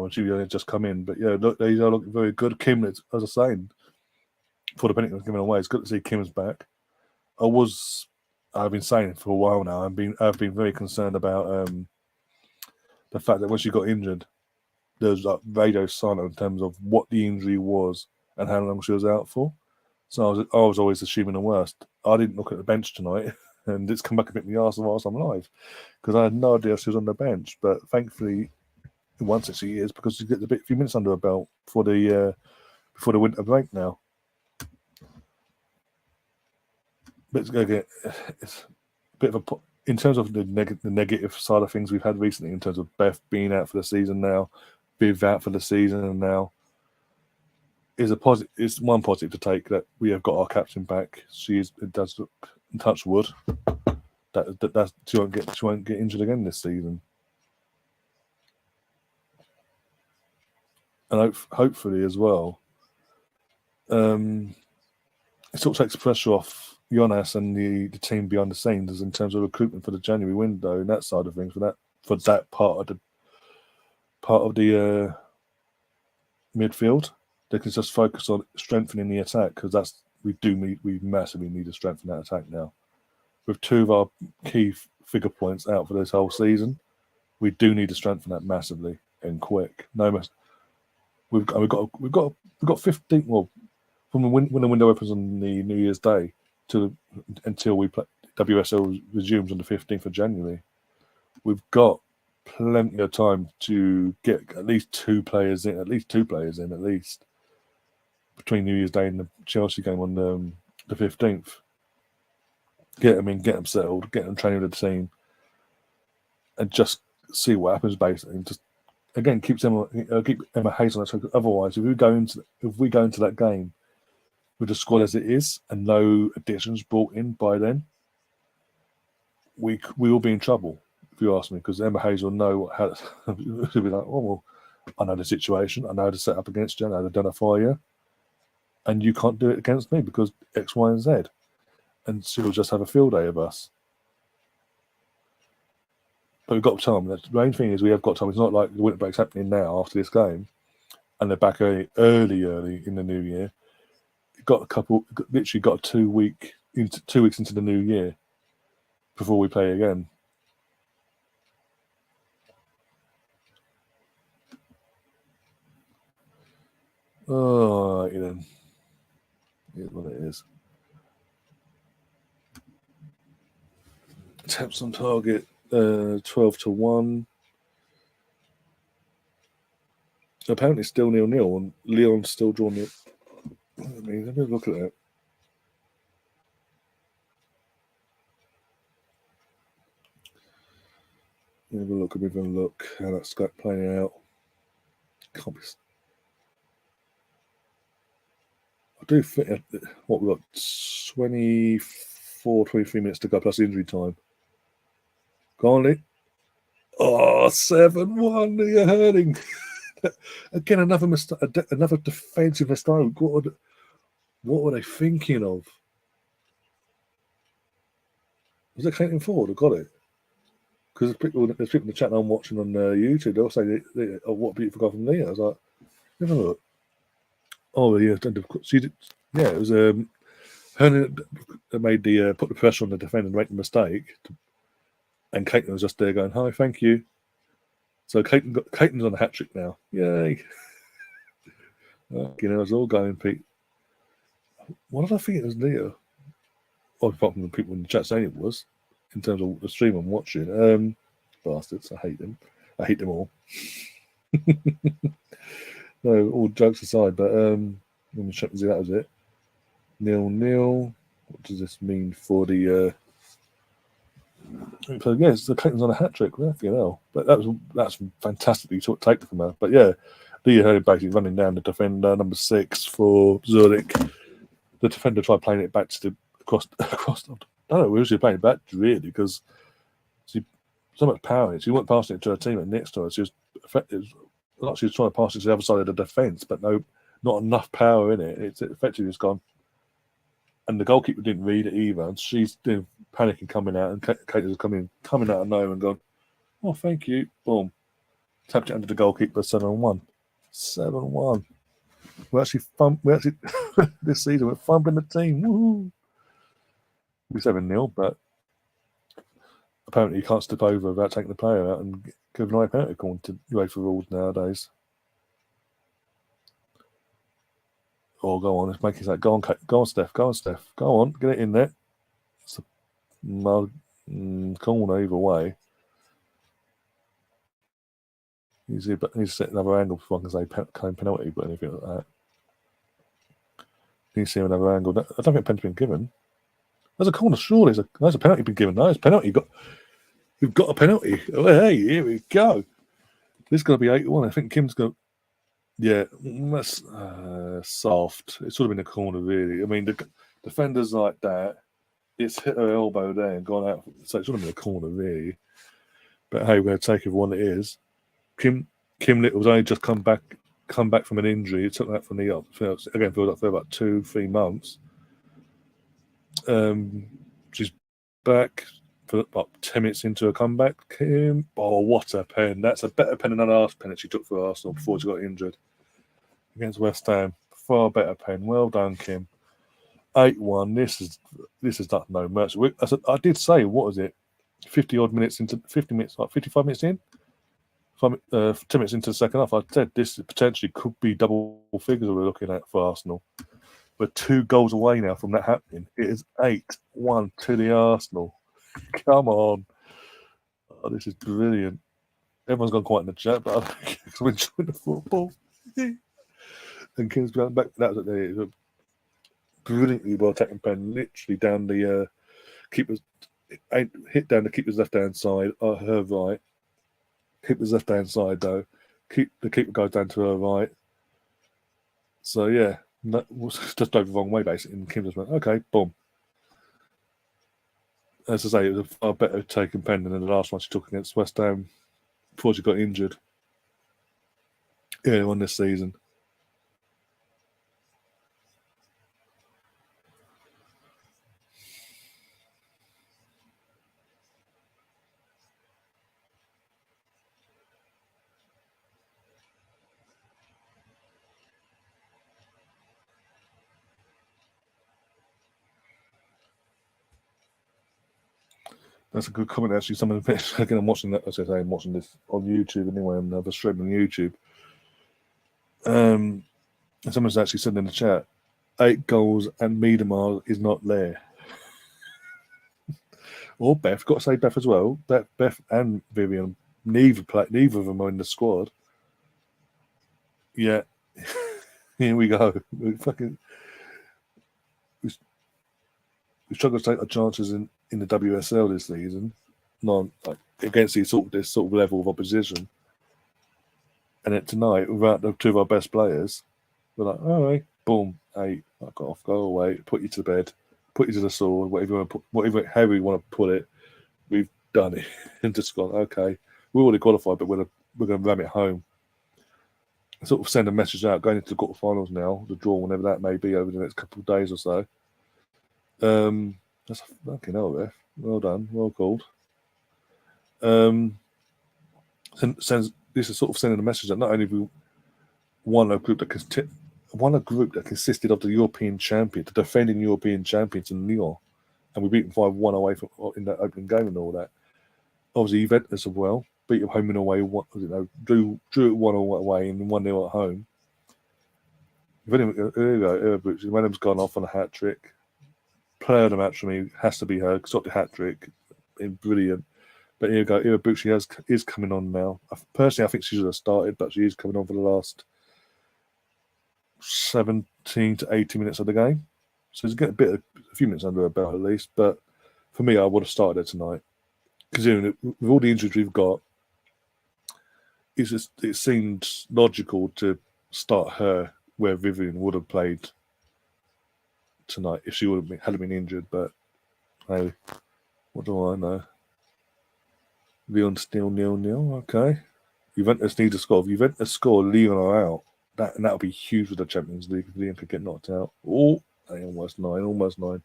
S1: sure you only just come in, but yeah, look, they are looking very good. Kim, as I was saying, before the penalty was given away, it's good to see Kim's back. I've been saying it for a while now. I've been very concerned about the fact that when she got injured, there was like radio silent in terms of what the injury was and how long she was out for. So I was always assuming the worst. I didn't look at the bench tonight, and it's come back a bit in the arse whilst I'm live, because I had no idea she was on the bench. But thankfully, once she is, because she gets a few minutes under her belt before the winter break now. But it's a bit of in terms of the negative side of things we've had recently, in terms of Beth being out for the season now, Viv out for the season, and now is a positive. It's one positive to take that we have got our captain back. It does look, touch wood, that she won't get injured again this season, and hopefully as well. It sort of takes pressure off Jonas and the team behind the scenes in terms of recruitment for the January window and that side of things for that part of the midfield. They can just focus on strengthening the attack, because we massively need to strengthen that attack now. With two of our key figure points out for this whole season, we do need to strengthen that massively and quick. We've got 15. Well, from when the window opens on the New Year's Day until we play, WSL resumes on the 15th of January, we've got plenty of time to get at least two players in, between New Year's Day and the Chelsea game on the 15th. Get them in, get them settled, get them training with the team, and just see what happens. Basically, and just again keep Emma Hayes on that. Otherwise, if we go into that game with the squad as it is and no additions brought in by then, we will be in trouble, if you ask me, because Emma Hayes will know how to be like, oh, well, I know the situation, I know how to set up against you, I know how to done it for you, and you can't do it against me because X, Y, and Z. And she'll just have a field day of us. But we've got time. The main thing is we have got time. It's not like the winter break's happening now after this game, and they're back early in the new year. Literally got 2 weeks into the new year before we play again. Oh, then. Here's what it is. Attempts on target, 12-1. Apparently still 0-0, and Leon's still drawing it. Let me look at that. Have a look how that's playing out. Can't be. I do think what we've got 23 minutes to go plus injury time. Go on, Lee. Oh, 7-1. You're hurting. Again, another mistake, another defensive mistake. What were they thinking of? Was it Clayton Ford who got it? Because there's people in the chat I'm watching on YouTube. They'll say, what a beautiful goal from Leah. I was like, have a look. Oh, yeah. It was her that made put the pressure on the defender and make the mistake. And Caitlin was just there going, hi, thank you. So Caitlin's on a hat trick now. Yay. It's all going, Pete. What did I think it was Leah? Well, apart from the people in the chat saying it was, in terms of the stream I'm watching. Bastards, I hate them. I hate them all. No, all jokes aside, but let me check and see that was it. 0-0. What does this mean for the so yes, the Clayton's on a hat trick, but that's fantastically taken from her. But yeah, Leah Hurley basically running down the defender, number 6 for Zürich. the defender tried playing it back to the across. I don't know who she was playing it back to, really, because she so much power in it. She wasn't passing it to her teammate next to her. She was like she was trying to pass it to the other side of the defence, but not enough power in it. It's effectively just gone. And the goalkeeper didn't read it either. And she's doing panicking coming out, and Kate was coming out of nowhere and gone, "Oh, thank you." Boom. Tapped it under the goalkeeper, 7-1. 7-1. We're actually this season we're fumbling the team. Woohoo! We're 7-0, but apparently you can't step over without taking the player out and give an eye penalty according to UEFA rules nowadays. Oh, go on, let's make it like, go on, Steph, go on, get it in there. It's a corner either way. Needs to set another angle before I can say claim penalty, but anything like that. Need to see another angle. I don't think a penalty's been given. There's a corner, surely. There's a penalty been given. No, it's a penalty. We've got a penalty. Oh, hey, here we go. This is going to be 8-1. I think Kim's going to... Yeah, that's soft. It should have been a corner, really. I mean, the defender's like that. It's hit her elbow there and gone out. So it should have been a corner, really. But hey, we're going to take it for what it is. Kim Little's only just come back from an injury. It took that from the again filled up for about 2-3 months. She's back for about 10 minutes into a comeback. Kim, oh, what a pen! That's a better pen than the last pen that she took for Arsenal before she got injured against West Ham. Far better pen. Well done, Kim. 8-1. This is not no mercy. I did say, what was it? 55 minutes in. 10 minutes in. 10 minutes into the second half, I said this potentially could be double figures we're looking at for Arsenal. We're 2 goals away now from that happening. It is 8-1 to the Arsenal. Come on. Oh, this is brilliant. Everyone's gone quiet in the chat, but I think we're enjoying the football. And Kim's going back. That was a brilliantly well taken pen, literally down the keeper's hit down the keeper's left hand side, her right. Keeper's left hand side though. The keeper goes down to her right. So yeah, that was just over the wrong way basically. And Kim just went, okay, boom. As I say, it was a far better taken pen than the last one she took against West Ham before she got injured earlier on this season. That's a good comment, actually. Someone again, I'm watching that. As I say, I'm watching this on YouTube anyway. I'm another stream on YouTube. And someone's actually said in the chat, 8 goals and Miedemar is not there. Or Beth, got to say Beth as well. Beth and Vivian, neither of them are in the squad. Yeah, here we go. We struggle to take our chances in the WSL this season, against this sort of level of opposition. And then tonight, without the 2 of our best players, we're like, all right, boom, 8, fuck off, go away, put you to bed, put you to the sword, however you want to put it. We've done it, and just gone, okay, we're already qualified, but we're going to ram it home. Sort of send a message out going into the quarterfinals now, the draw, whenever that may be over the next couple of days or so. That's fucking hell, Ref. Well done, well called. This is sort of sending a message that not only have we won a group that consisted of the European champion, the defending European champions in Lyon, and we beat them 5-1 away in that opening game and all that. Obviously, Juventus as well beat them home and away. Drew it 1-1 away and 1-0 at home. Here we go. Madam's gone off on a hat trick. Player of the match for me has to be her. Got the hat trick, brilliant. But here we go. Iwabuchi is coming on now. Personally, I think she should have started, but she is coming on for the last 17 to 18 minutes of the game. So she's getting a few minutes under her belt at least. But for me, I would have started her tonight. Considering with all the injuries we've got, it seemed logical to start her where Vivian would have played tonight if she would have hadn't been injured. But hey, what do I know? Lyon still 0-0. Okay. Juventus need to score. If Juventus score, Lyon are out. That'll be huge for the Champions League if Lyon could get knocked out. Oh, almost nine.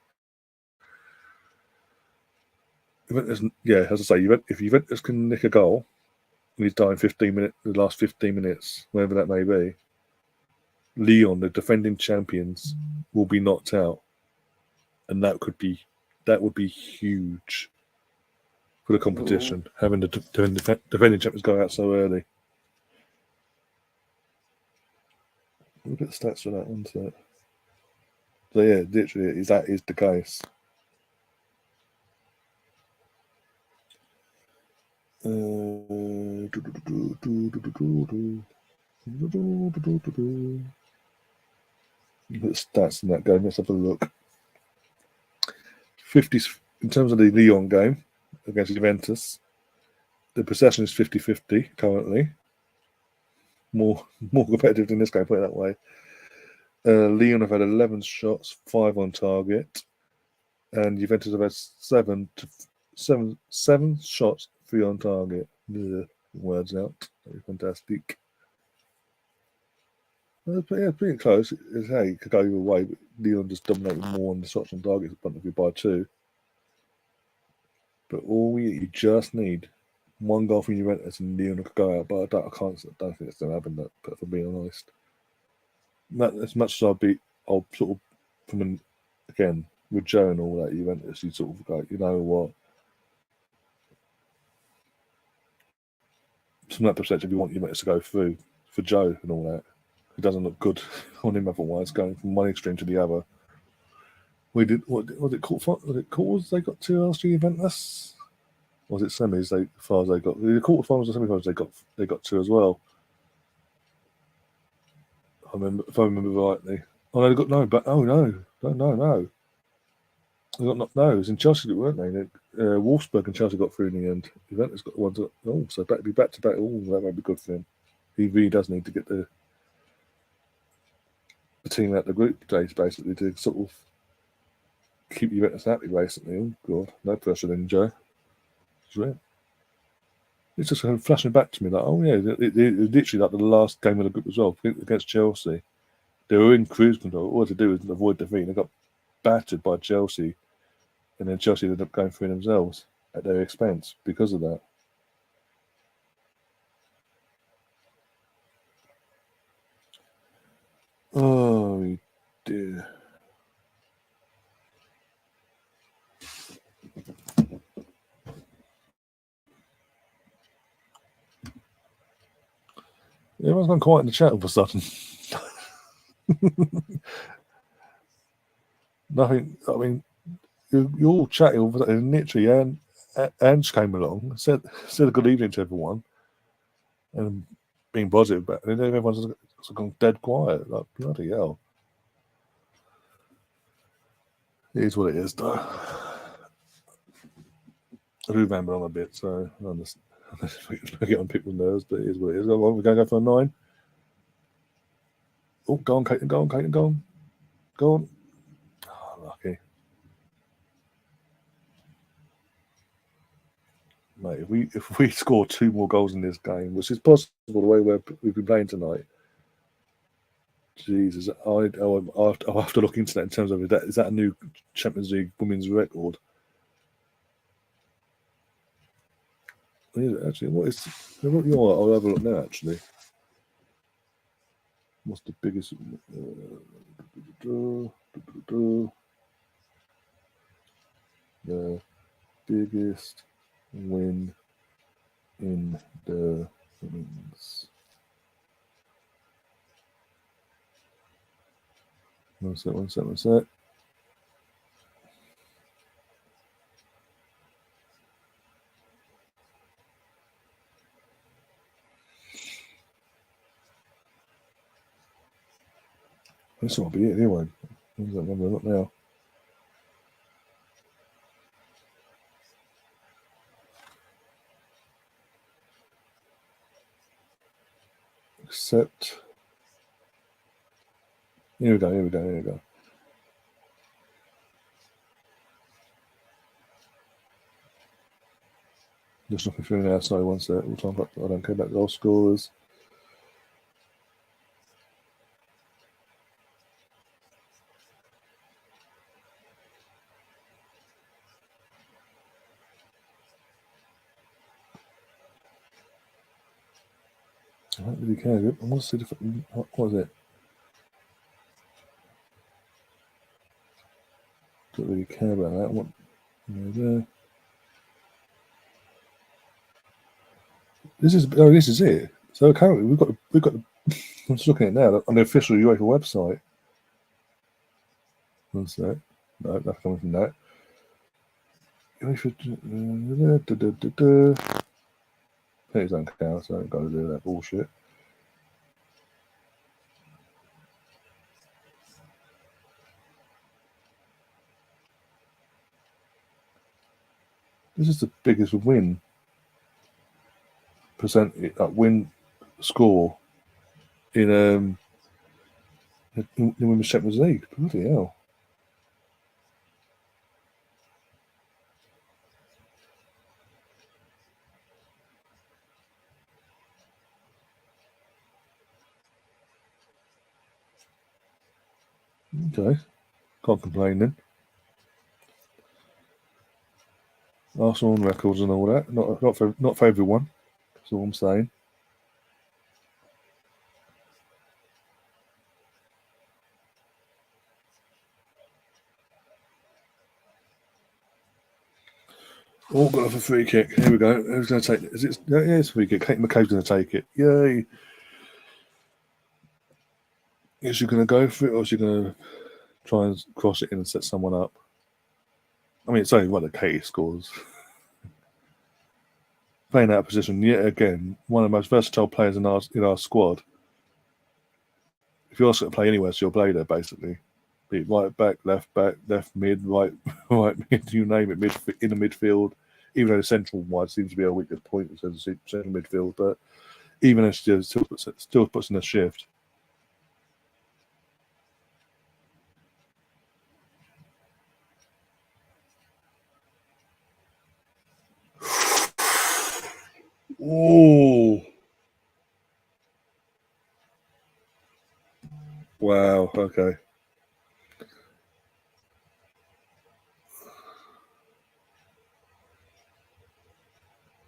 S1: Juventus, yeah, as I say, if Juventus can nick a goal, he's dying 15 minutes, the last 15 minutes, wherever that may be, Lyon, the defending champions, will be knocked out, and that would be huge for the competition, having the defending champions go out so early. Look at the stats for that one. So yeah, literally, that is the case. The stats in that game. Let's have a look. 50 in terms of the Lyon game against Juventus. The possession is 50-50 currently. More competitive in this game, put it that way. Lyon have had 11 shots, 5 on target, and Juventus have had 7 shots, 3 on target. Words out. Fantastic. Yeah, pretty close. It could go either way, but Lyon just dominated more on the shots on target in front of you by 2. But you just need one goal from Juventus and Lyon could go out, but I don't think it's going to happen. That, but for being honest, as much as I'll sort of again with Joe and all that Juventus, you sort of go, you know what? From that perspective, you want Juventus to go through for Joe and all that. It doesn't look good on him otherwise, going from one extreme to the other. We did what was it quarters they got to last year, Juventus? Or was it semis? As far as they got the quarterfinals and semi-finals, they got 2 as well. If I remember rightly. Oh no, they got no, but no. They got knocked. No, it was in Chelsea, weren't they? Wolfsburg and Chelsea got through in the end. Juventus got one. So back to back. Oh, that might be good for him. He really does need to get the team out the group stage basically to sort of keep Juventus happy. Basically, oh god, no pressure then, Joe. It's just kind of flashing back to me like, oh yeah, it literally like the last game of the group as well against Chelsea. They were in cruise control. All they do is avoid defeat. They got battered by Chelsea, and then Chelsea ended up going through themselves at their expense because of that. Oh dear. Everyone's gone quiet in the chat all of a sudden. Nothing. I mean, you're all chatting all of a sudden. And literally, Ange came along, said a good evening to everyone, and being positive about it. And then everyone's gone dead quiet. Like bloody hell. It is what it is, though. I do remember on a bit, so I understand. I get on people's nerves, but it is what it is. We're going to go for a 9. Oh, go on, Caton, go on. Oh, lucky. Mate, if we score 2 more goals in this game, which is possible the way we've been playing tonight, Jesus, I'll have to look into that in terms of is that a new Champions League women's record? Actually, what is? I'll have a look now. Actually, what's the biggest? The biggest win in the women's. One sec. This might be it anyway. When's that number? Not now. Except. Here we go. Just looking through now. Sorry, one sec. We'll talk about, I don't care about goal scorers. I don't really care. I want to see what is it? Don't really care about that. What? There. This is it. So currently we've got. I'm just looking at it now on the official UEFA website. One sec. No, that's coming from that. Please don't count, so I don't got to do that bullshit. This is the biggest win win score in the Women's Champions League. Bloody hell. Okay. Can't complain then. Arsenal on records and all that. Not for everyone. That's all I'm saying. Oh, got off a free kick. Here we go. Who's going to take it? It's a free kick. Kate McCabe's going to take it. Yay. Is she going to go for it, or is she going to try and cross it in and set someone up? I mean, it's only one of Katie scores. Playing out of position yet again. One of the most versatile players in our squad. If you're going to play anywhere, so you'll play there, basically. Be it right back, left mid, right mid, you name it, in the midfield. Even though the central wide seems to be a weakest point in terms of central midfield, but even if she still puts in a shift. Oh, wow. Okay.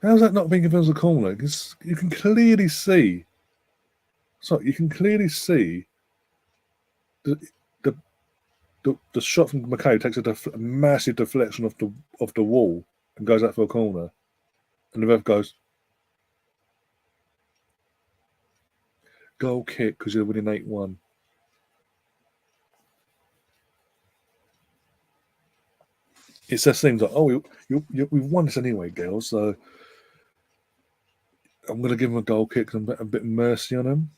S1: How's that not being given as a corner? Because you can clearly see. So you can clearly see the shot from McCabe takes a massive deflection off the wall and goes out for a corner, and the ref goes goal kick because you're winning 8-1. It just seems like, we've won this anyway, girls. So I'm going to give them a goal kick and a bit of mercy on them.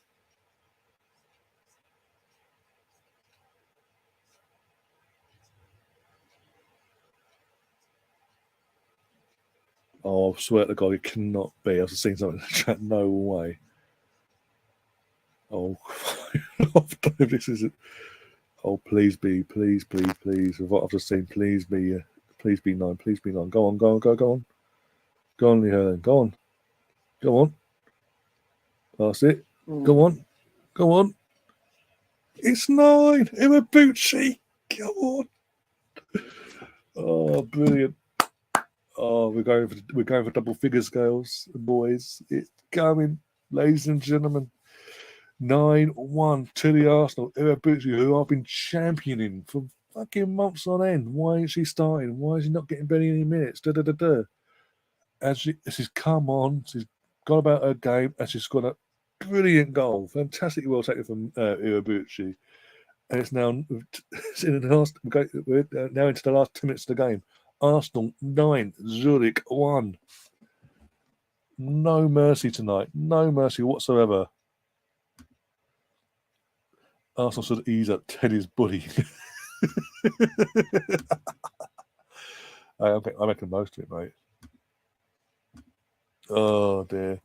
S1: Oh, I swear to God, it cannot be. I was seeing something in the chat. No way. Oh, this is it. Oh, please be. What I've just seen, please be 9. Please be 9. Go on. Go on, Lee Helen. Go on. That's it. Go on. It's 9. Iwabuchi. Come on. Oh, brilliant. Oh, we're going for double figures, girls and boys. It's coming, ladies and gentlemen. 9-1 to the Arsenal. Iwabuchi, who I've been championing for fucking months on end. Why ain't she starting? Why is she not getting barely any minutes? She's come on. She's gone about her game, and she's got a brilliant goal. Fantastically well taken from Iwabuchi. And it's now we're now into the last 2 minutes of the game. Arsenal 9, Zürich 1. No mercy tonight. No mercy whatsoever. Arsenal should ease up Teddy's bully. I'm making most of it, mate. Oh dear.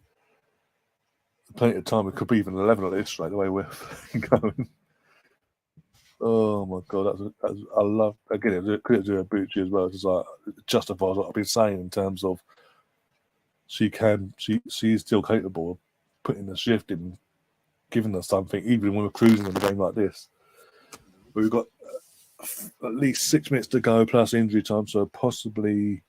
S1: Plenty of time. It could be even 11 at this straight away. We're going. Oh my God, I love again. It could do a Bucci as well. It's like it justifies what I've been saying in terms of she is still capable of putting the shift in, giving us something, even when we're cruising in a game like this. We've got at least 6 minutes to go plus injury time, so possibly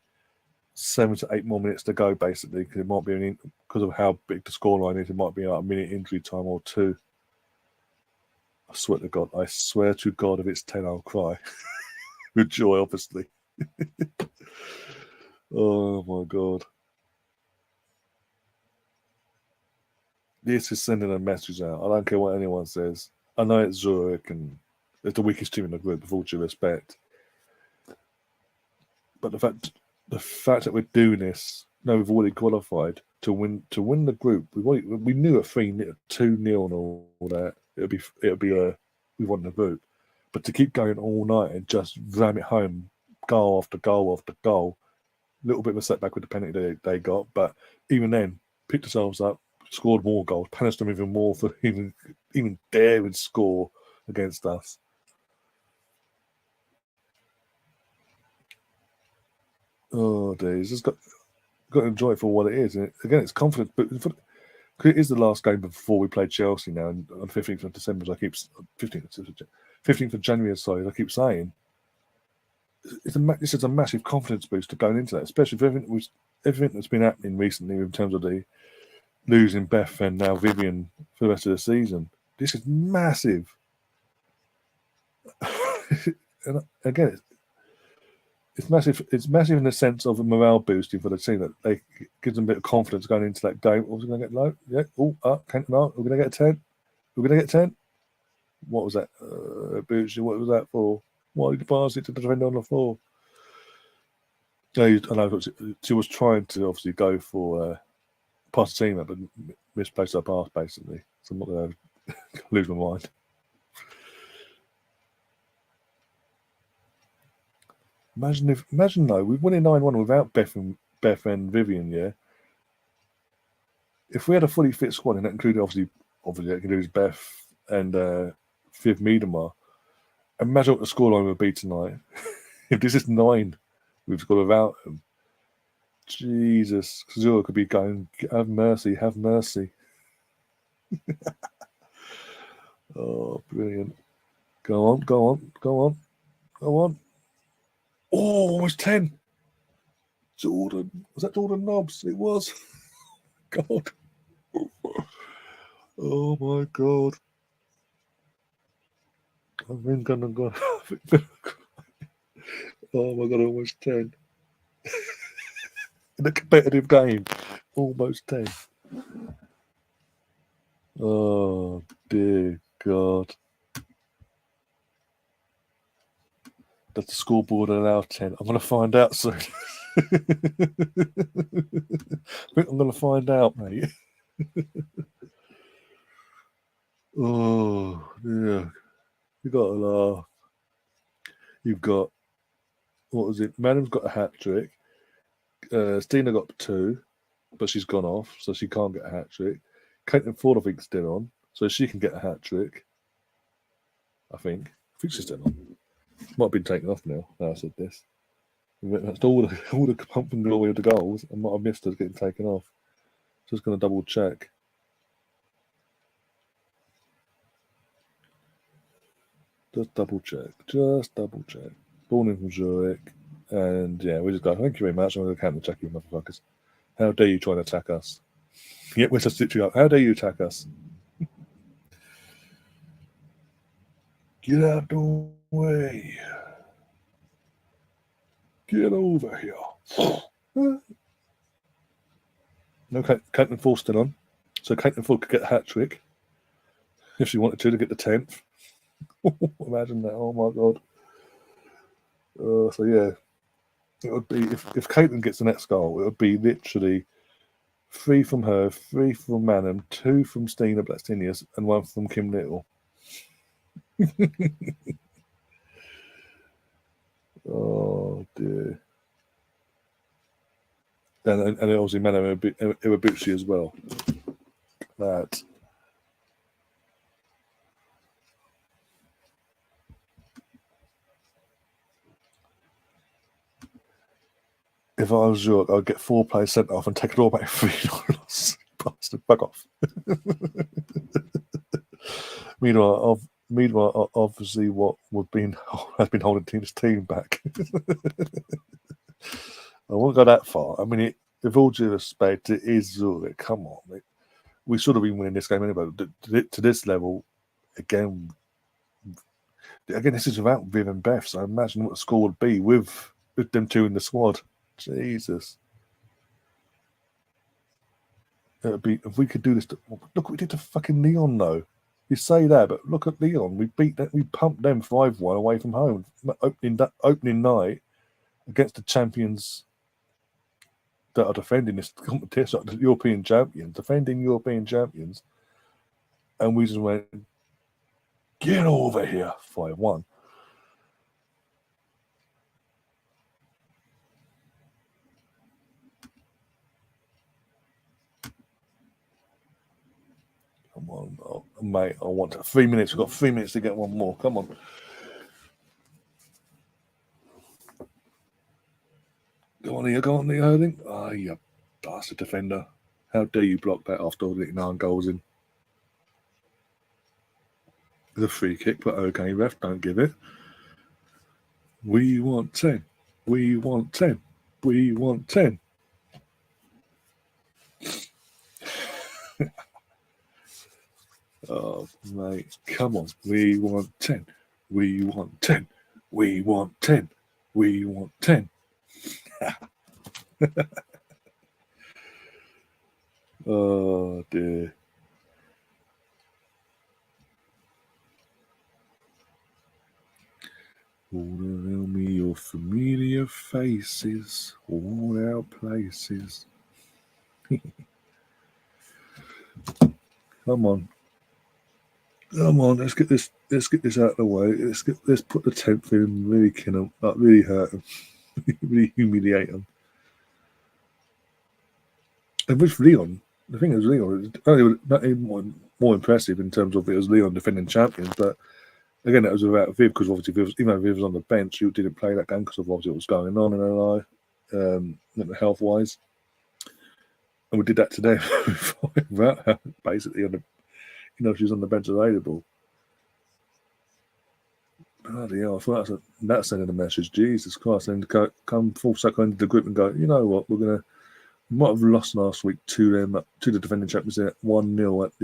S1: 7 to 8 more minutes to go, basically, because it might be because of how big the scoreline is. It might be like a minute injury time or two. I swear to God, if it's 10, I'll cry with joy, obviously. Oh my God. This is sending a message out. I don't care what anyone says. I know it's Zürich and it's the weakest team in the group, with all due respect. But the fact that we're doing this, we've already qualified to win the group. We knew at 2-0 and all that it'll be we won the group. But to keep going all night and just ram it home, goal after goal after goal, a little bit of a setback with the penalty they got, but even then, picked themselves up, scored more goals, punished them even more for even daring score against us. Oh, days. Just got to enjoy it for what it is. And again, it's confidence, but it is the last game before we play Chelsea now on 15th of December. 15th of January, sorry, I keep saying. This is a massive confidence booster going into that, especially with everything that's been happening recently in terms of the losing Beth and now Vivian for the rest of the season. This is massive. And again, it's massive. It's massive in the sense of a morale boosting for the team, that they gives them a bit of confidence going into that game. Was going to get low? Yeah. Oh, no, we're going to get a 10. We're going to get 10. What was that? Boosting. What was that for? Why did you pass it to the defender on the floor? I know she was trying to obviously go for pass the team up, but misplaced her pass basically. So I'm not going to lose my mind. Imagine though, we've won in 9-1 without Beth and Vivian, yeah. If we had a fully fit squad, and that included obviously that includes Beth and Viv Miedemar, imagine what the scoreline would be tonight. If this is 9, we've scored without them. Jesus, Zura could be going, have mercy, have mercy. Oh, brilliant. Go on. Oh, almost 10. Jordan. Was that Jordan Nobbs? It was. God. Oh, my God. I'm going to go. Oh, my God, almost 10. In a competitive game, almost 10. Oh, dear God. Does the scoreboard allow 10? I'm going to find out soon. I think I'm going to find out, mate. Oh, yeah. You got to laugh. You've got, what was it? Madam's got a hat trick. Stina got 2, but she's gone off, so she can't get a hat trick. Caitlin Ford, I think, is still on, so she can get a hat trick. I think she's still on. Might have been taken off now. I said this. That's all the pump and glory of the goals. I might have missed her getting taken off. Just going to double check. Just double check. Born in from Zurich. And yeah, we just go, thank you very much. I'm going to counter check you, motherfuckers. How dare you try and attack us? Yep, we're just literally up. How dare you attack us? Get out the way. Get over here. No, Caitlin Ford's still on. So Caitlin Ford could get a hat trick if she wanted to get the 10th. Imagine that. Oh my God. So yeah, it would be, if Caitlin gets the next goal, it would be literally 3 from her, 3 from Manham, 2 from Stina Blackstenius, and 1 from Kim Little. Oh dear. And obviously Manham Iwabuchi as well. That. If I was Zürich, I'd get 4 players sent off and take it all back 3-0 loss. Bastard, fuck off. Meanwhile, obviously, what has been holding this team back. I won't go that far. I mean, with all due respect, it is Zurich. Come on, we should have been winning this game anyway. To this level, again, this is without Viv and Beth. So imagine what the score would be with them two in the squad. Jesus, it'd be if we could do this. Look what we did to fucking Lyon, though. You say that, but look at Lyon. We beat them. We pumped them 5-1 away from home. Opening night against the champions that are defending this competition, the European champions, defending European champions, and we just went, get over here, 5-1. Come on, mate, I want 3 minutes. We've got 3 minutes to get one more. Come on. Go on, Leo, Erling. Ah, you bastard defender. How dare you block that after letting 9 goals in? The free kick, but okay, ref, don't give it. We want 10. We want 10. We want 10. Oh, mate, come on. We want 10. We want 10. We want 10. We want 10. Oh, dear. All around me, your familiar faces, all our places. Come on. Come on, let's get this out of the way. Let's put the 10th in and really kill them, like really hurt them, really humiliate them. And with Lyon, the thing is, Lyon not even more impressive in terms of it was Lyon defending champions, but again, that was without Viv, because obviously even though Viv was on the bench, you didn't play that game because of obviously what was going on in her life, health wise. And we did that today without her, basically on the, she was on the bench available. Bloody hell, I thought that's sending a message. Jesus Christ, and come full circle into the group and go, you know what, we might have lost last week to them, to the defending champions at 1-0 at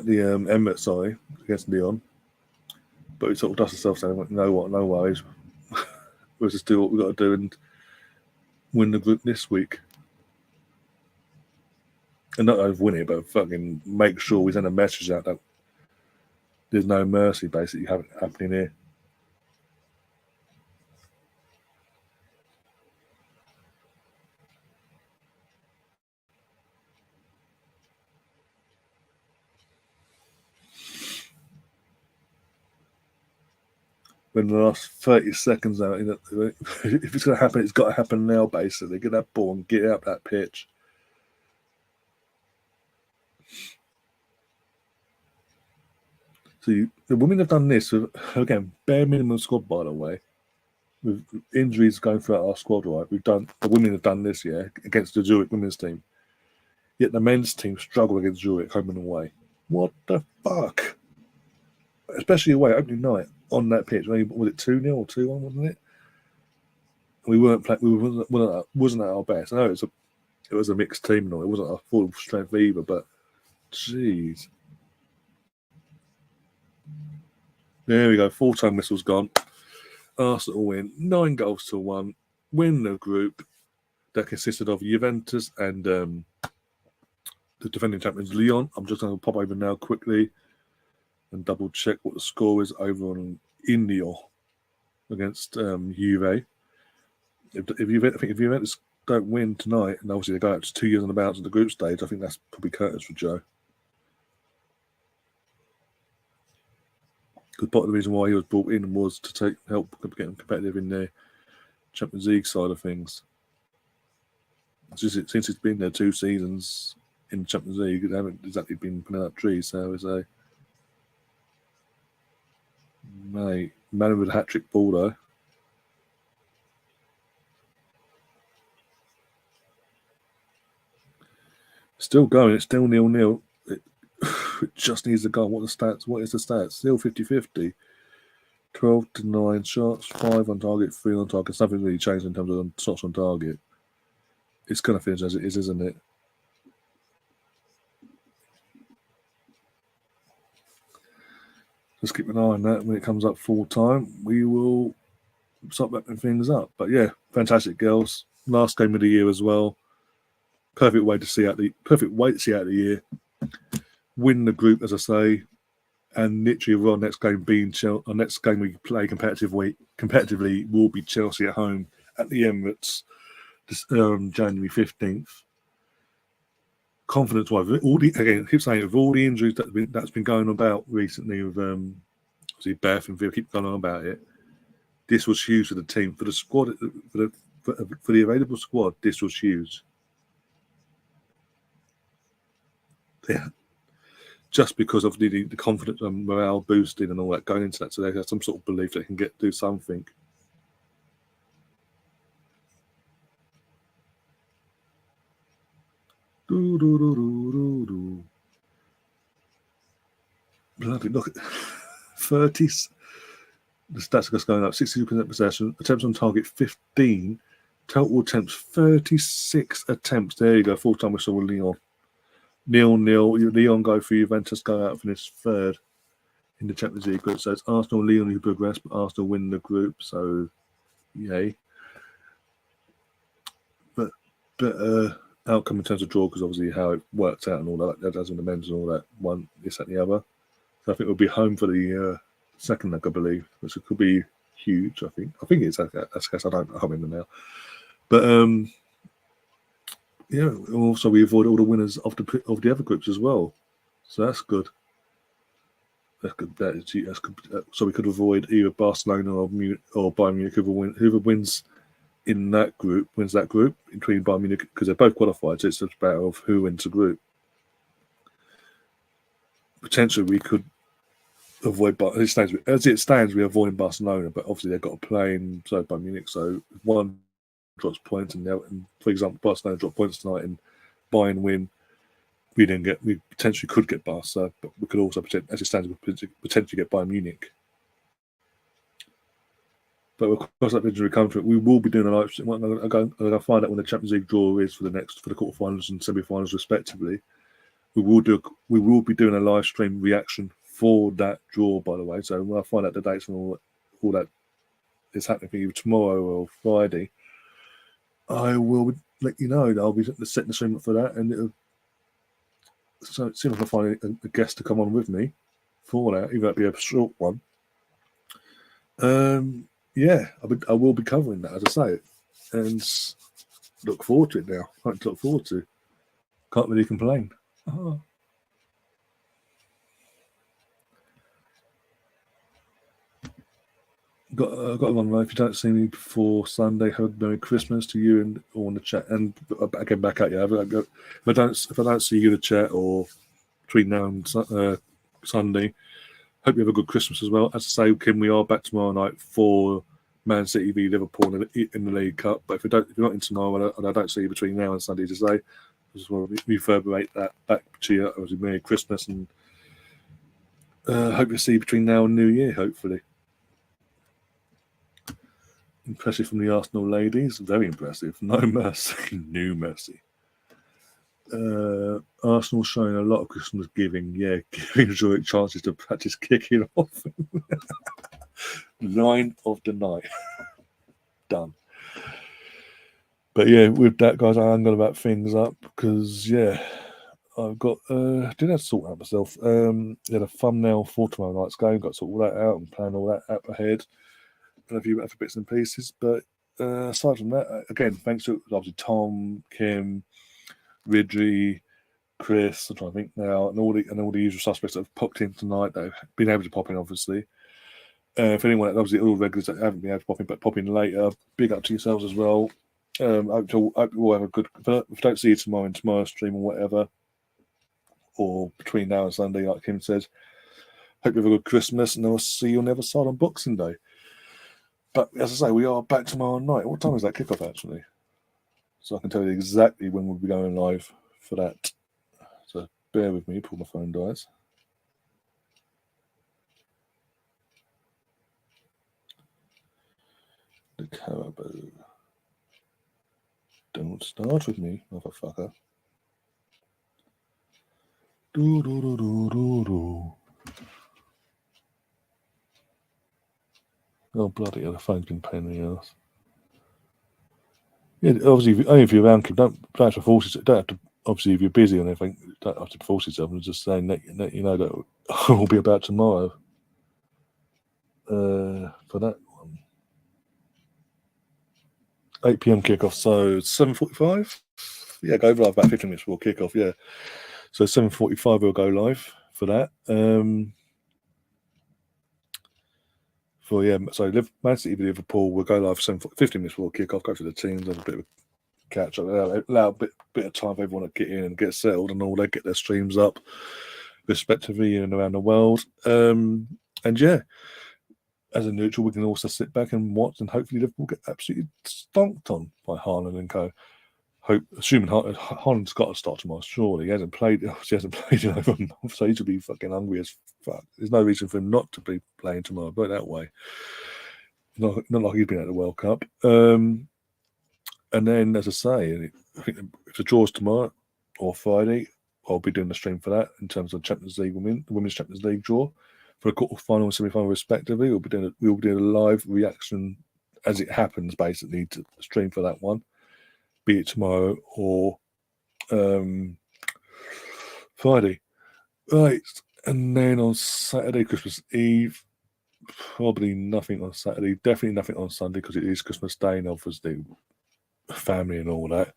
S1: the Emirates, sorry, against Lyon. But we sort of dust ourselves saying, you know what, no worries. We'll just do what we've got to do and win the group this week. And not only win it, but fucking make sure we send a message out that there's no mercy basically happening here. When the last 30 seconds out, if it's going to happen, it's got to happen now, basically. Get that ball and get out that pitch. So the women have done this with, again, bare minimum squad, by the way. With injuries going throughout our squad, right? The women have done this, yeah, against the Zurich women's team. Yet the men's team struggle against Zurich home and away. What the fuck? Especially away, opening night on that pitch. Was it 2-0 or 2-1, wasn't it? We weren't playing. Wasn't at our best. I know it was a mixed team and all. It wasn't our full strength either. But jeez, there we go. 4-time whistle's gone. Arsenal win 9-1. Win the group that consisted of Juventus and the defending champions Lyon. I'm just going to pop over now quickly and double check what the score is over in Lyon against Juve. If Juventus don't win tonight, and obviously they go out to 2 years on the bounce at the group stage, I think that's probably curtains for Joe. Because part of the reason why he was brought in was to help get him competitive in the Champions League side of things. Since he's been there 2 seasons in the Champions League, they haven't exactly been putting up trees. So Mate, man with a hat-trick ball, though. Still going. It's still 0-0. It just needs to go. What is the stats? Still 50-50. 12-9 shots, 5 on target, 3 on target. Nothing really changed in terms of shots on target. It's going to finish as it is, isn't it? Just keep an eye on that. When it comes up full time, we will start wrapping things up. But yeah, fantastic girls. Last game of the year as well. Perfect way to see out the year. Win the group, as I say, and literally our next game being our next game we play competitively will be Chelsea at home at the Emirates, January 15th. Confidence-wise, with all the injuries that's been going about recently with Beth and Viv keep going on about it. This was huge for the team, for the squad, for the available squad. This was huge. Yeah, just because of the confidence and morale boosting and all that going into that, so they have some sort of belief they can do something. Bloody look at 30s. The stats are just going up. 62% possession, attempts on target 15, total attempts 36 attempts. There you go. Full time whistle with Leon. 0-0. Leon go for Juventus, go out and finish third in the Champions League group. So it's Arsenal and Leon who progress, but Arsenal win the group. So yay. But outcome in terms of draw, because obviously how it works out and all that does in the men's and all that, one, this, that, and the other. So I think we'll be home for the second leg, I believe, which could be huge. I think it's that's the case. I can't remember now. But yeah. Also, we avoid all the winners of the other groups as well, so that's good. That's good. That's good. So we could avoid either Barcelona or Bayern Munich. Whoever wins in that group wins that group between Bayern Munich, because they're both qualified. So it's just a matter of who wins the group. Potentially, we could avoid, but as it stands, we're avoiding Barcelona, but obviously they've got to play in Bayern Munich. So if one drops points, and for example, Barcelona drop points tonight and Bayern win, we potentially could get Barca, but we could also, as it stands, potentially get Bayern Munich. But we'll cross that bridge when we come to it. We will be doing a live stream. I'm going to find out when the Champions League draw is for the quarterfinals and semi-finals respectively. We will be doing a live stream reaction for that draw, by the way. So when I find out the dates and all that is happening for you tomorrow or Friday, I will let you know. I'll be setting the stream up for that, and so see if I can find a guest to come on with me for that, even if it be a short one. Yeah, I will be covering that, as I say, and look forward to it now. Something to look forward to. Can't really complain. Oh. Got one right. If you don't see me before Sunday, have a Merry Christmas to you and all in the chat. And again, back at you. If I don't see you in the chat or between now and Sunday, hope you have a good Christmas as well. As I say, Kim, we are back tomorrow night for Man City v Liverpool in the League Cup. But if you're not in tomorrow and I don't see you between now and Sunday today, I just want to reverberate that back to you. Obviously, Merry Christmas, and hope to see you between now and New Year, hopefully. Impressive from the Arsenal ladies. Very impressive. No mercy. No mercy. Arsenal showing a lot of Christmas giving. Yeah, giving Zürich chances to practice kicking off. Line of the night. Done. But yeah, with that, guys, I'm going to wrap things up because, yeah, I've got, didn't have to sort out myself. Had a thumbnail for tomorrow night's game. Got to sort all that out and plan all that up ahead. And a few other bits and pieces. But aside from that, again, thanks to obviously Tom, Kim, Ridley, Chris, I'm trying to think now, and all the usual suspects that have popped in tonight, that have been able to pop in, obviously. For anyone, obviously, all regulars that haven't been able to pop in, but pop in later, big up to yourselves as well. Hope you all have a good. If I don't see you tomorrow in tomorrow's stream or whatever, or between now and Sunday, like Kim says, Hope you have a good Christmas, and I'll see you on the other side on Boxing Day. But as I say, we are back tomorrow night. What time is that kickoff, actually? So I can tell you exactly when we'll be going live for that. So bear with me before my phone dies. The Carabao. Don't start with me, motherfucker. Do, do, do, do, do, do. Oh, bloody hell, the phone's been a pain in the ass. Yeah, obviously, only if you're around, don't have to force yourself. Don't have to, obviously, if you're busy and everything, don't have to force yourself. I'm just saying that you know that we'll be about tomorrow for that one. 8 p.m. kickoff, so 7:45. Yeah, go live about 15 minutes before kickoff. Yeah, so 7:45 we'll go live for that. So Man City Liverpool, we'll go live 15 minutes before kickoff. Go through the teams, have a bit of a catch up, allow a bit of time for everyone to get in and get settled and all that, get their streams up respectively in and around the world. And yeah, as a neutral, we can also sit back and watch, and hopefully Liverpool get absolutely stomped on by Haaland and co. Assuming Haaland's got to start tomorrow, surely. He hasn't played in over a month, so he should be fucking hungry as fuck. There's no reason for him not to be playing tomorrow, but that way. Not like he's been at the World Cup. And then, as I say, I think if the draw's tomorrow or Friday, I'll be doing the stream for that in terms of Champions League Women's Champions League draw for the quarter-final and semi-final respectively. We'll be doing a live reaction as it happens, basically, to stream for that one, be it tomorrow or Friday. Right, and then on Saturday, Christmas Eve, probably nothing on Saturday, definitely nothing on Sunday because it is Christmas Day and obviously family and all that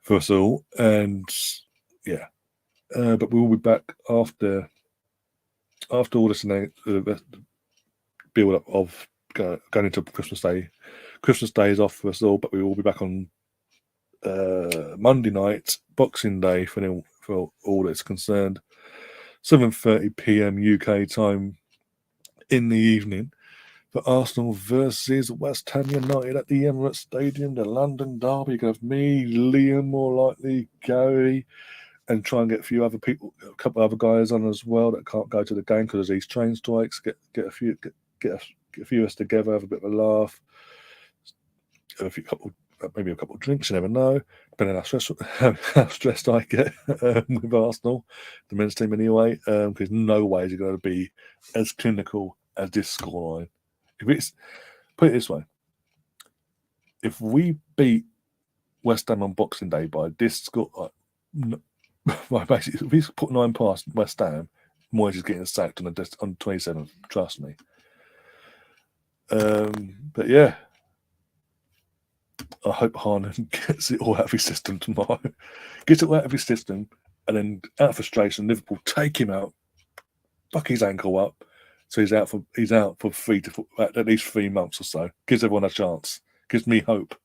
S1: for us all. And yeah, but we'll be back after all this build up of going into Christmas Day. Christmas Day is off for us all, but we will be back on Monday night, Boxing Day for all that's concerned. 7:30 p.m. UK time in the evening for Arsenal versus West Ham United at the Emirates Stadium, the London derby. You can have me, Liam, more likely, Gary, and try and get a few other people, a couple of other guys on as well that can't go to the game because of these train strikes. Get a few of us together, have a bit of a laugh, have maybe a couple of drinks. You never know, depending on how stressed I get with Arsenal, the men's team anyway. Because no way is it going to be as clinical as this scoreline. If it's, put it this way, if we beat West Ham on Boxing Day by this score, basically, if we put 9 past West Ham, Moyes is getting sacked on 27th. Trust me. But yeah, I hope Haaland gets it all out of his system tomorrow. Gets it all out of his system, and then out of frustration, Liverpool take him out, fuck his ankle up, so he's out for at least 3 months or so. Gives everyone a chance. Gives me hope.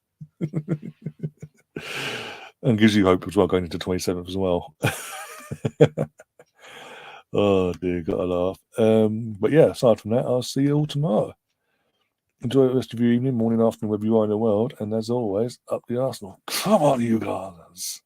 S1: And gives you hope as well going into 27th as well. Oh dear, gotta laugh. But yeah, aside from that, I'll see you all tomorrow. Enjoy the rest of your evening, morning, afternoon, wherever you are in the world. And as always, up the Arsenal. Come on, you guys.